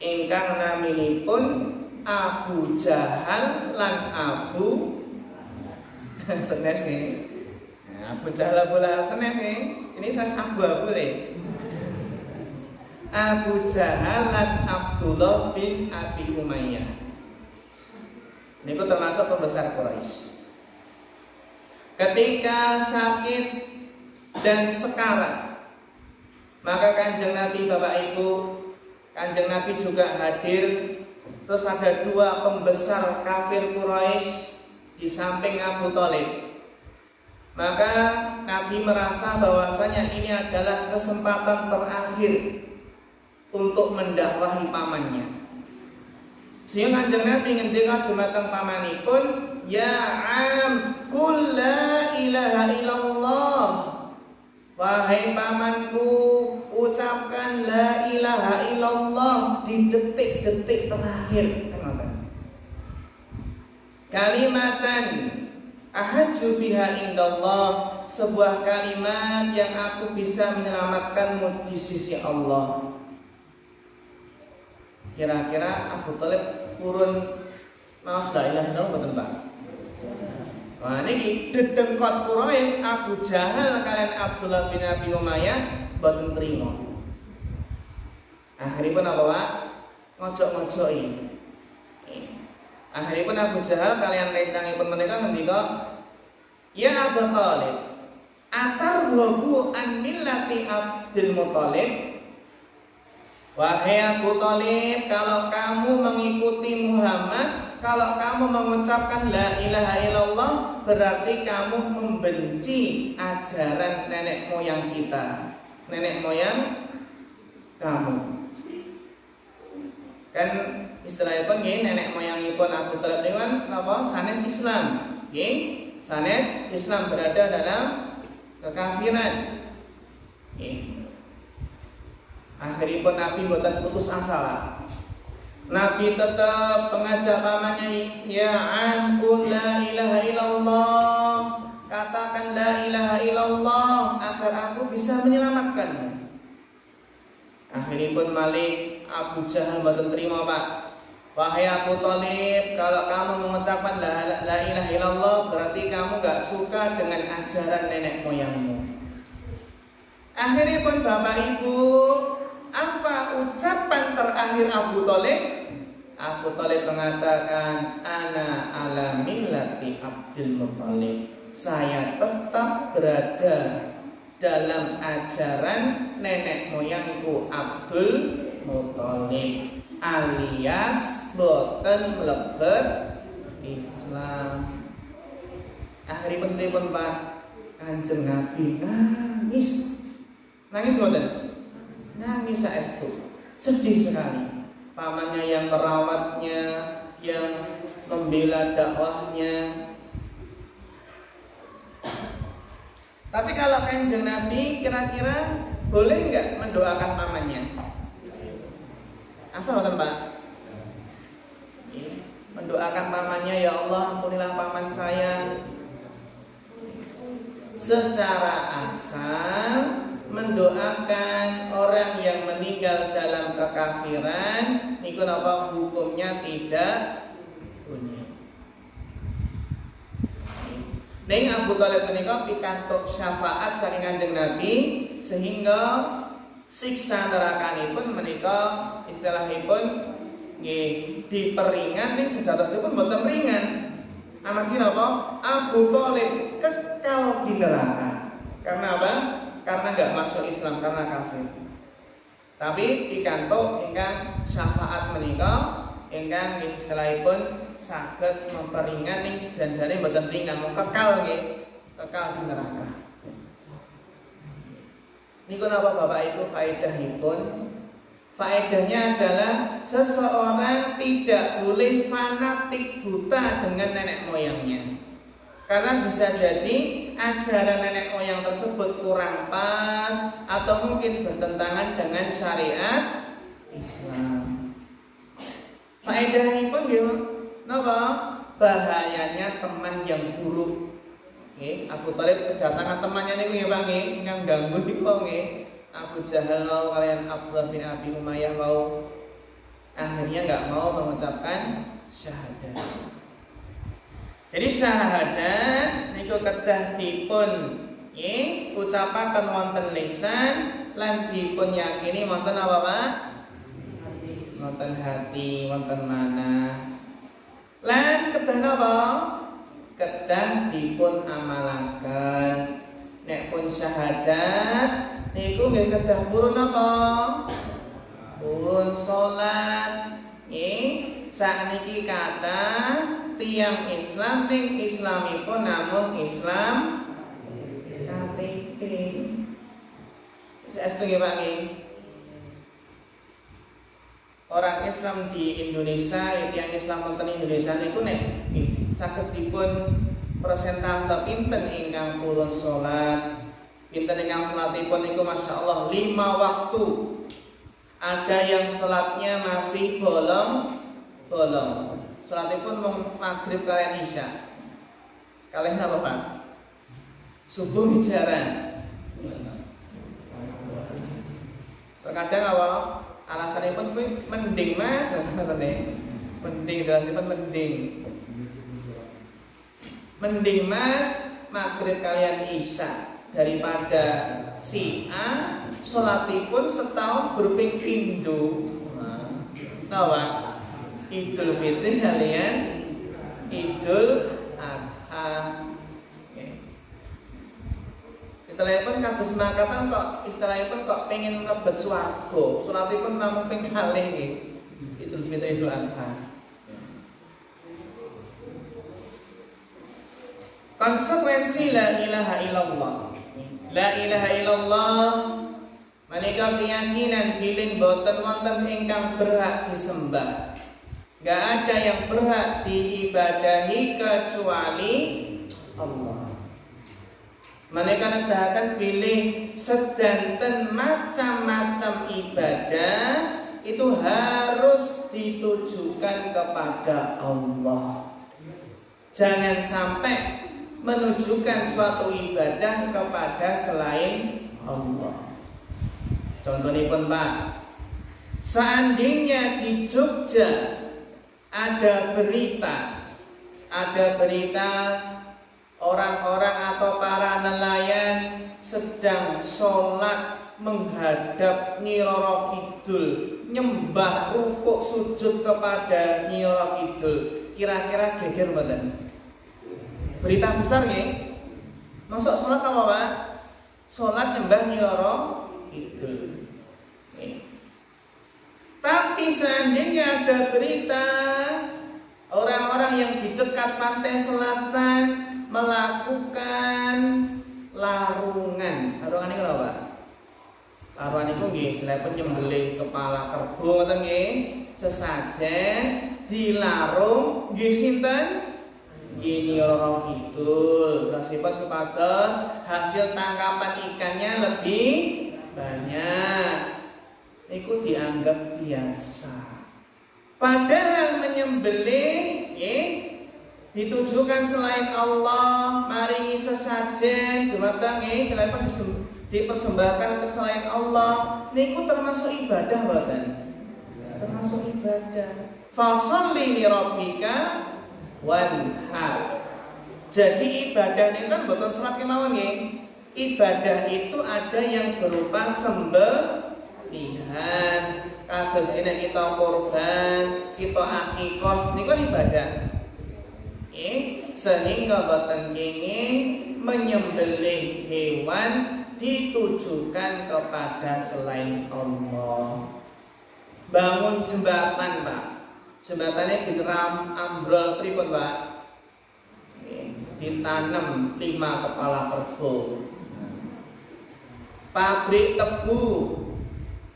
Ingkang naminipun Abu Jahal lan Abu senes nih. Abu Jahal bola senes nih. Ini saya Abu nih. Abu Jahal lan Abdullah bin Abi Umayyah. Ini pun termasuk pembesar Quraisy. Ketika sakit dan sekarat, maka Kanjeng Nabi Bapak Ibu, Kanjeng Nabi juga hadir. Terus ada dua pembesar kafir Quraisy di samping Abu Thalib. Maka Nabi merasa bahwasanya ini adalah kesempatan terakhir untuk mendakwahi pamannya. Sehingga Kanjeng Nabi ngendika dumateng pamanipun, ya am qul la ilaha illallah. Wahai pamanku, ucapkan la ilaha illallah di detik-detik terakhir. Kalimatan ahajju biha indallah, sebuah kalimat yang aku bisa menyelamatkanmu di sisi Allah. Kira-kira Abu Thalib purun maos la ilaha illallah mboten Pak? Wah niki dedengkot Quraisy Abu Jahal kalian Abdullah bin Abi Umayyah boten trima. Akhiripun apa Pak? Ngojok-ngojoki. Akhiripun Abu Jahal kalian lencangipun menika ngendika, ya Abu Thalib, atarghabu an millati Abdul Muthalib. Wahai Abu Thalib, kalau kamu mengikuti Muhammad, kalau kamu mengucapkan la ilaha illallah, berarti kamu membenci ajaran nenek moyang kita, nenek moyang kamu. Kan istilahipun nggih nenek moyangipun Abu Thalib niku kan napa sanes Islam. Nggih, sanes Islam berada dalam kekafiran. Nggih. Akhiripun Nabi boten putus asa. Nabi tetap mengajak pamannya, ya qul la ilaha illallah. Katakan la ilaha illallah agar aku bisa menyelamatkanmu. Akhiripun Malik Abu Jahal boten terima Pak. Wahai Abu Thalib, kalau kamu mengucapkan la ilaha illallah, berarti kamu gak suka dengan ajaran nenek moyangmu. Akhiripun Bapak Ibu, apa ucapan terakhir Abu Thalib? Abu Thalib mengatakan, ana ala millati Abdul Muthalib. Saya tetap berada dalam ajaran nenek moyangku Abdul Muthalib, alias boten mlebet Islam. Akhiripun Pak Kanjeng Nabi nangis. Nangis mboten? Nangis saestu. Sedih sekali. Pamannya yang merawatnya, yang membela dakwahnya. Tapi kalau Kanjeng Nabi kira-kira boleh nggak mendoakan pamannya? Asal mboten Pak? Mendoakan pamannya, ya Allah ampunilah paman saya. Secara asal mendoakan orang yang meninggal dalam kekafiran niku napa hukumnya tidak bunyi. Ning Abu Thalib menika pikantuk syafaat saking Kanjeng Nabi sehingga siksa nerakanipun menika istilahipun nggih diperingan ning sejatosipun mboten ringan. Amargi napa? Abu Thalib kekal di neraka. Karena apa? Karena enggak masuk Islam, karena kafir. Tapi pikantuk ingkang syafaat menika ingkang nggih istilahipun saged memperingan ning janjane mboten ringan, kekal nggih, kekal di neraka. Niku napa Bapak Ibu faedahipun? Faedahnya adalah seseorang tidak boleh fanatik buta dengan nenek moyangnya. Karena bisa jadi ajaran nenek moyang tersebut kurang pas atau mungkin bertentangan dengan syariat Islam. Faedahipun nggih napa? Bahayanya teman yang buruk. Nggih, Abu Thalib kedatangan temannya niku nggih Pak nggih, ingkang ganggu niku nggih. Abu Jahal mau kalian Abdullah bin Abi Umayyah mau akhirnya enggak mau mengucapkan syahadat. Jadi syahadat niku kedah dipun nggih ucapaken wonten lisan lan dipun yakini wonten apa Pak? Wonten hati, wonten manah. Lan kedah napa? Kedah dipun amalaken. Nek pun syahadat niku nggih kedah purun apa? Purun salat. Nggih, sakniki kathah tiyang Islam ning Islamipun namun Islam KTP. Saestu nggih Pak nggih. Orang Islam di Indonesia, yang Islam wonten Indonesia niku nek saged dipun persentase pinten ingkang purun salat, pinten ingkang salatipun niku masyaallah 5 waktu. Ada yang salatnya masih bolong. Salatipun mung maghrib kalian isya. Kalian apa Pak? Subuh bicara. Terkadang awal alasanipun kuwi mending Mas, mending jelasipun mending. Mending Mas maghrib kalian isya daripada si A salatipun setahun berping pindho. Napa? Idul Fitri kalian Idul Adha. Istilahipun kados semakatan kok istilahipun kok pengen mlebet swarga. Salatipun namung ping kalih nggih. Idul Fitri Idul Adha. Konsekuensi la ilaha illallah. La ilaha illallah menika keyakinan bilih boten wonten ingkang berhak disembah. Enggak ada yang berhak diibadahi kecuali Allah. Menika nedahaken bilih sedanten macam-macam ibadah itu harus ditujukan kepada Allah. Jangan sampai menunjukkan suatu ibadah kepada selain Allah. Contohipun Pak, seandainya di Jogja ada berita orang-orang atau para nelayan sedang sholat menghadap Nyi Roro Kidul, nyembah rukuk sujud kepada Nyi Roro Kidul, kira-kira geger mboten? Berita besar nggih. Masuk sholat apa Pak? Sholat nyembah Nyi Roro Kidul. Tapi seandainya ada berita orang-orang yang di dekat pantai selatan melakukan larungan. Larungan itu apa? Larungan itu nggih istilahipun nyembelih kepala kerbau ngoten nggih. Sesajen dilarung nggih sinten? Nyi Roro Kidul. Rasipun supados hasil tangkapan ikannya lebih banyak. Itu dianggap biasa. Padahal menyembelih ditujukan selain Allah, maringi sesajen dumateng jenengan dipersembahkan ke selain Allah, niku termasuk ibadah mboten? Termasuk ibadah. Fasholli li rabbika wanhar. Jadi ibadah ini kan mboten salat kemawon nggih. Ibadah itu ada yang berupa sembelihan. kados nek kita kurban, kita akikah niku ibadah. Sehingga boten kenging menyembelih hewan ditujukan kepada selain Allah. Bangun jembatan, Pak. Jembatannya diteram ambrol pripun, Pak? Ditanam 5 kepala kerbau. Pabrik tebu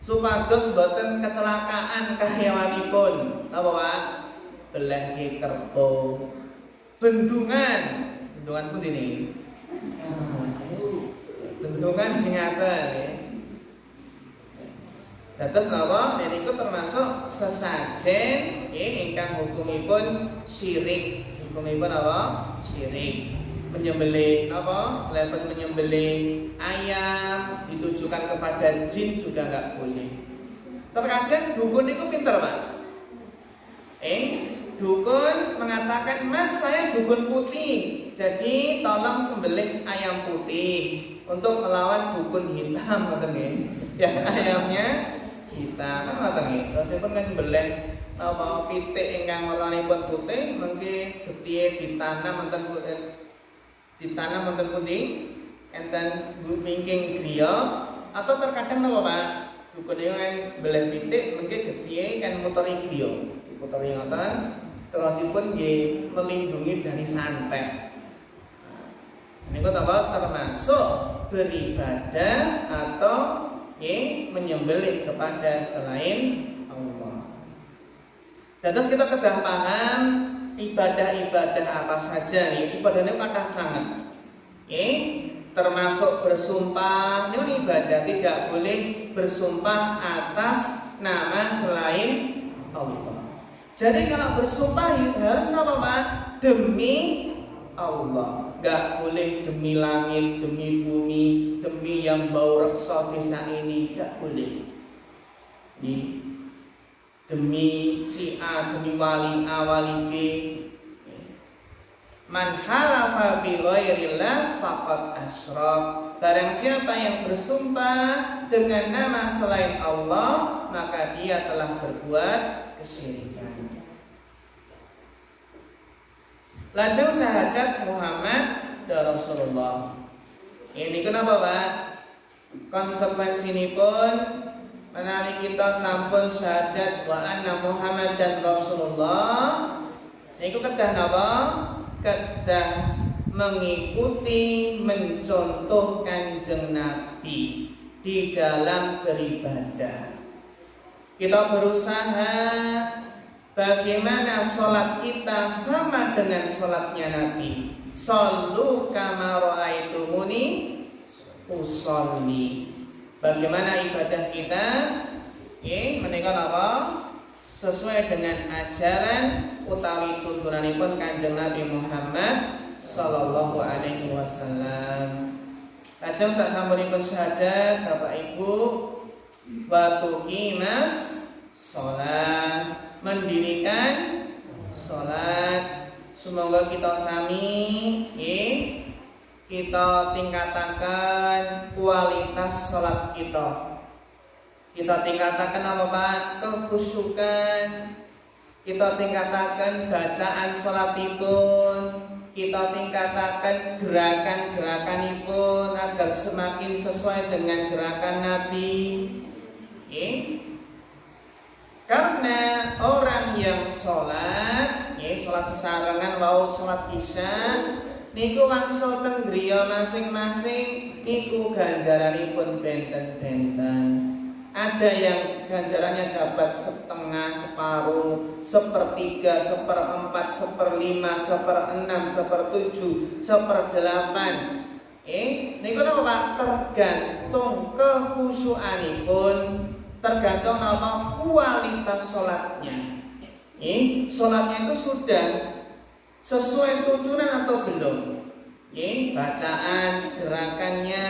supados boten kecelakaan kehewanipun. Apa, Pak? Beleh kerbau. Bendungan pun ini. Bendungan ingatan ya. Dados napa niku termasuk sesajen ingkang hukumipun syirik. Hukumipun apa? Syirik. Menyembelih napa? Selain menyembelih ayam ditujukan kepada jin juga enggak boleh. Terkadang dukun itu pinter, Pak. Dukun mengatakan, "Mas, saya dukun putih, jadi tolong sembelih ayam putih untuk melawan dukun hitam," ngoten. Ya ayamnya hitam kan ngoten. Terus pun kan sembelih apa pitik ingkang warnanipun putih mengke getih ditanam wonten putih enten mingking griya atau terkadang napa Pak? Dukun yang beleh pitik mengke getih kan muteri griya. Diputeri ngoten. Terusipun nggih melindungi dari santet. Niku termasuk beribadah atau menyembelih kepada selain Allah. Dan terus kita kedah paham ibadah-ibadah apa saja nih. Ibadahnya kata sangat. Termasuk bersumpah. Ini ibadah, tidak boleh bersumpah atas nama selain Allah. Jadi kalau bersumpah harus apa, Pak? Demi Allah. Gak boleh demi langit, demi bumi, demi yang bau reksa desa ini, gak boleh. Demi si A, demi wali A, wali B. Man halafa bi ghairillah faqad asyrak. Barang siapa yang bersumpah dengan nama selain Allah, maka dia telah berbuat kesyirikan. Lajeng syahadat Muhammad dan Rasulullah. Ini kenapa, Pak? Konsekuensi ini pun menawi kita sampun syahadat wa anna Muhammad dan Rasulullah. Niku kedah napa? Kedah mengikuti, mencontoh Kanjeng Nabi di dalam beribadah. Kita berusaha bagaimana sholat kita sama dengan sholatnya Nabi. Shollu kama ra'aitumuni usolli. Bagaimana ibadah kita? Menika apa? Sesuai dengan ajaran utawi tuntunanipun Kanjeng Nabi Muhammad sallallahu alaihi wasallam. Lajeng sasampunipun syahadat Bapak Ibu wa tuqimas sholat, mendirikan sholat. Semoga kita sami kita tingkatakan kualitas sholat kita. Kita tingkatakan apa Pak? Kekhusyukan. Kita tingkatakan bacaan sholatipun. Kita tingkatakan gerakan-gerakanipun agar semakin sesuai dengan gerakan Nabi. Karena orang yang sholat, sholat sesarengan wau sholat isya, niku wangsul teng griya masing-masing, niku ganjaranipun benten-benten. Ada yang ganjarannya dapat setengah, separuh, sepertiga, seperempat, seperlima, seperenam, sepertujuh, seperdelapan. Niku napa Pak? Tergantung kekhusyukanipun. Tergantung apa kualitas sholatnya. Sholatnya itu sudah sesuai tuntunan atau belum? Bacaan, gerakannya,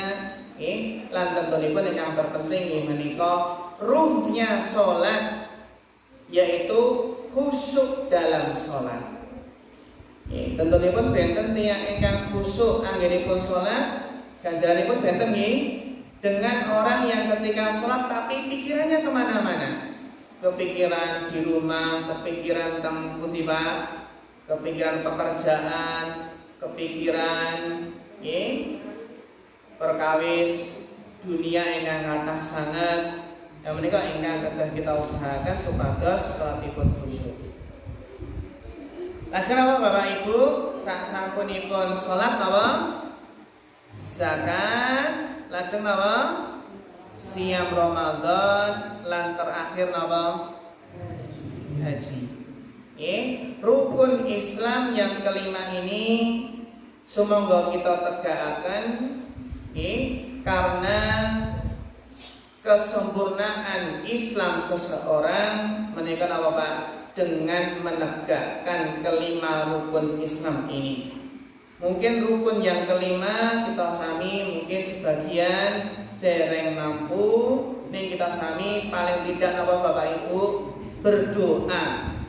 lan tentunipun yang terpenting menika ruhnya sholat, yaitu khusyuk dalam sholat. Tentunipun benten tiyang ingkang khusyuk anggenipun sholat, ganjaranipun benten dengan orang yang ketika sholat tapi pikirannya kemana-mana. kepikiran di rumah, kepikiran tentang kutiba, kepikiran pekerjaan, kepikiran perkawis dunia ingkang kathah sanget. Yang menika ingkang kedah kita usahakan supados salatipun khusyuk. Lajeng apa Bapak Ibu, sasampunipun salat napa? Zakat, lajeng napa? Siam Ramadan, lan terakhir napa? Haji. Rukun Islam yang kelima ini sumangga kita tegakaken karena kesempurnaan Islam seseorang menika napa Pak? Dengan menegakkan kelima rukun Islam ini. Mungkin rukun yang kelima kita sami mungkin sebagian dereng mampu, ning kita sami paling tidak napa Bapak Ibu berdoa,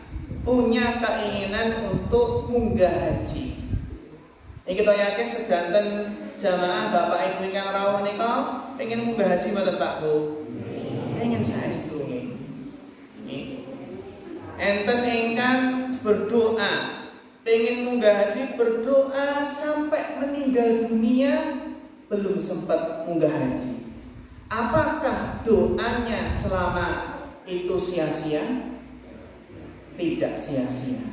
punya keinginan untuk munggah haji. Ini kita yakin sedanten jamaah Bapak Ibu yang rawuh menika pengen munggah haji mboten Pak Bu? Pengen saestu nggih. Enten ingkang berdoa pengen munggah haji, berdoa sampai meninggal dunia belum sempat munggah haji. Apakah doanya selama itu sia-sia? Tidak sia-sia.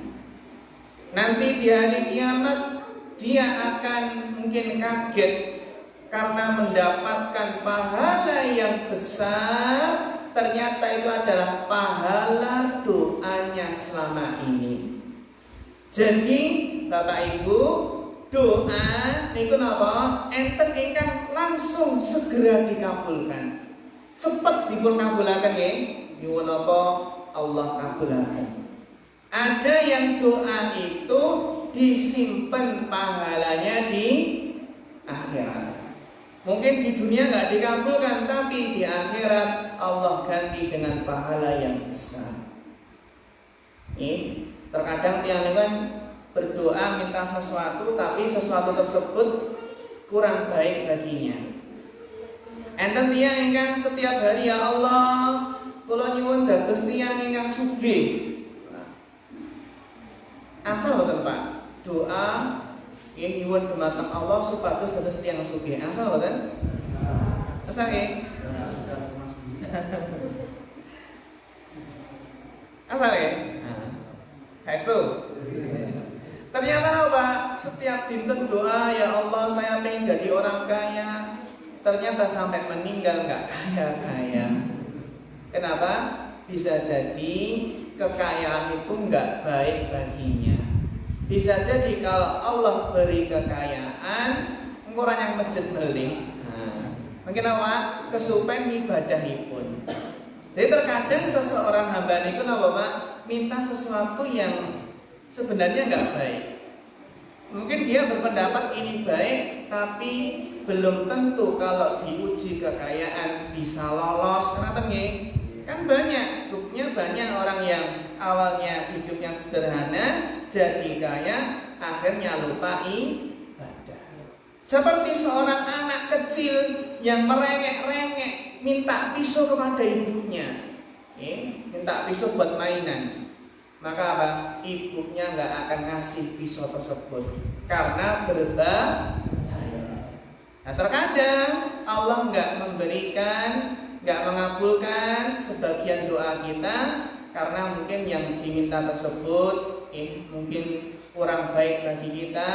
Nanti di hari kiamat dia akan mungkin kaget karena mendapatkan pahala yang besar. Ternyata itu adalah pahala doanya selama ini. Jadi Bapak Ibu, doa niku napa? Enten ingkang langsung segera dikabulkan. Cepat dipun kabulaken nggih. Nyuwun napa Allah kabulaken. Ada yang doa itu disimpan pahalanya di akhirat. Mungkin di dunia nggak dikabulkan, tapi di akhirat Allah ganti dengan pahala yang besar. Terkadang tiang kan berdoa minta sesuatu, tapi sesuatu tersebut kurang baik baginya. Enten tiang ingkang setiap hari ya Allah, kula nyuwun dados tiang ingkang sugih. Asal boten Pak, doa nyuwun dumateng Allah supados dados tiyang sugih. Asal boten? Asal nggih. Asal nggih. Itu. Ternyata apa? Setiap dinten doa, ya Allah saya pengen jadi orang kaya. Ternyata sampai meninggal nggak kaya-kaya. Kenapa? Bisa jadi kekayaan itu nggak baik baginya. Bisa jadi kalau Allah beri kekayaan, orang yang masjid meling, mungkin apa? Kesupen ibadahipun. Jadi terkadang seseorang hamba itu apa Pak? Minta sesuatu yang sebenarnya nggak baik. Mungkin dia berpendapat ini baik, tapi belum tentu kalau diuji kekayaan bisa lolos. Kenapa nih? Kan banyak, buktinya banyak orang yang awalnya hidupnya sederhana, jadi kaya, akhirnya lupa ibadah. Seperti seorang anak kecil yang merengek-rengek minta pisau kepada ibunya, minta pisau buat mainan. Maka apa? Ibunya nggak akan ngasih pisau tersebut karena berbahaya. Nah terkadang Allah nggak memberikan, nggak mengabulkan sebagian doa kita karena mungkin yang diminta tersebut mungkin kurang baik bagi kita,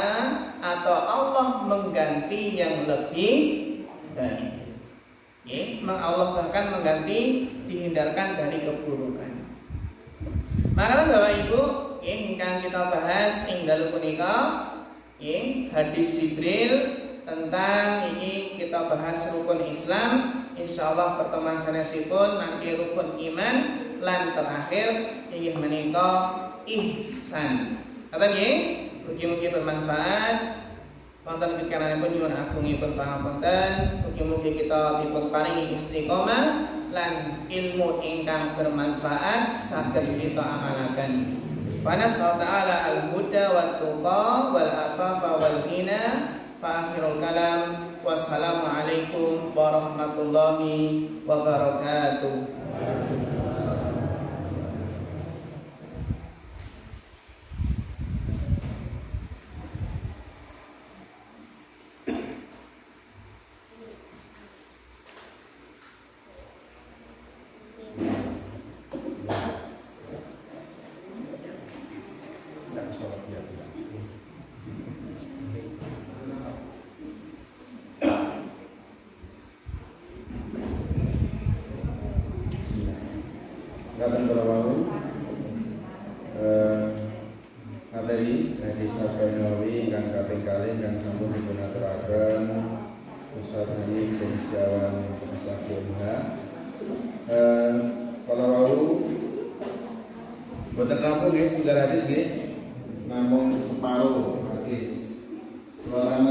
atau Allah mengganti yang lebih baik. Allah bahkan mengganti, dihindarkan dari keburukan. Maka Bapak Ibu, ingkang kita bahas ing dalu punika hadis Jibril tentang ini kita bahas rukun Islam. Insyaallah pertemuan sanesipun nanti rukun iman lan terakhir inggih menika ihsan. Kata nggih, mugi-mugi bermanfaat. Wonten pikiranipun nyuwun agungipun pangapunten, mugi-mugi kita dipun paringi istiqomah lan ilmu ingkang bermanfaat saged kita amalaken. Wa nas'alullah ta'ala al-huda wat tuqa wal afafa wal ghina. Fa akhirul kalam. Wassalamualaikum warahmatullahi wabarakatuh. tak sholat dia bilang. Ngaten kula wau materi dari Syafi'i Nawawi ingkang kaping kalih ingkang sampun dipunaturaken Ustaz Haji bin Setiawan Masakilha. Kala wau boten rampung nggih setunggal hadis nggih. Namung separuh hadis. Kula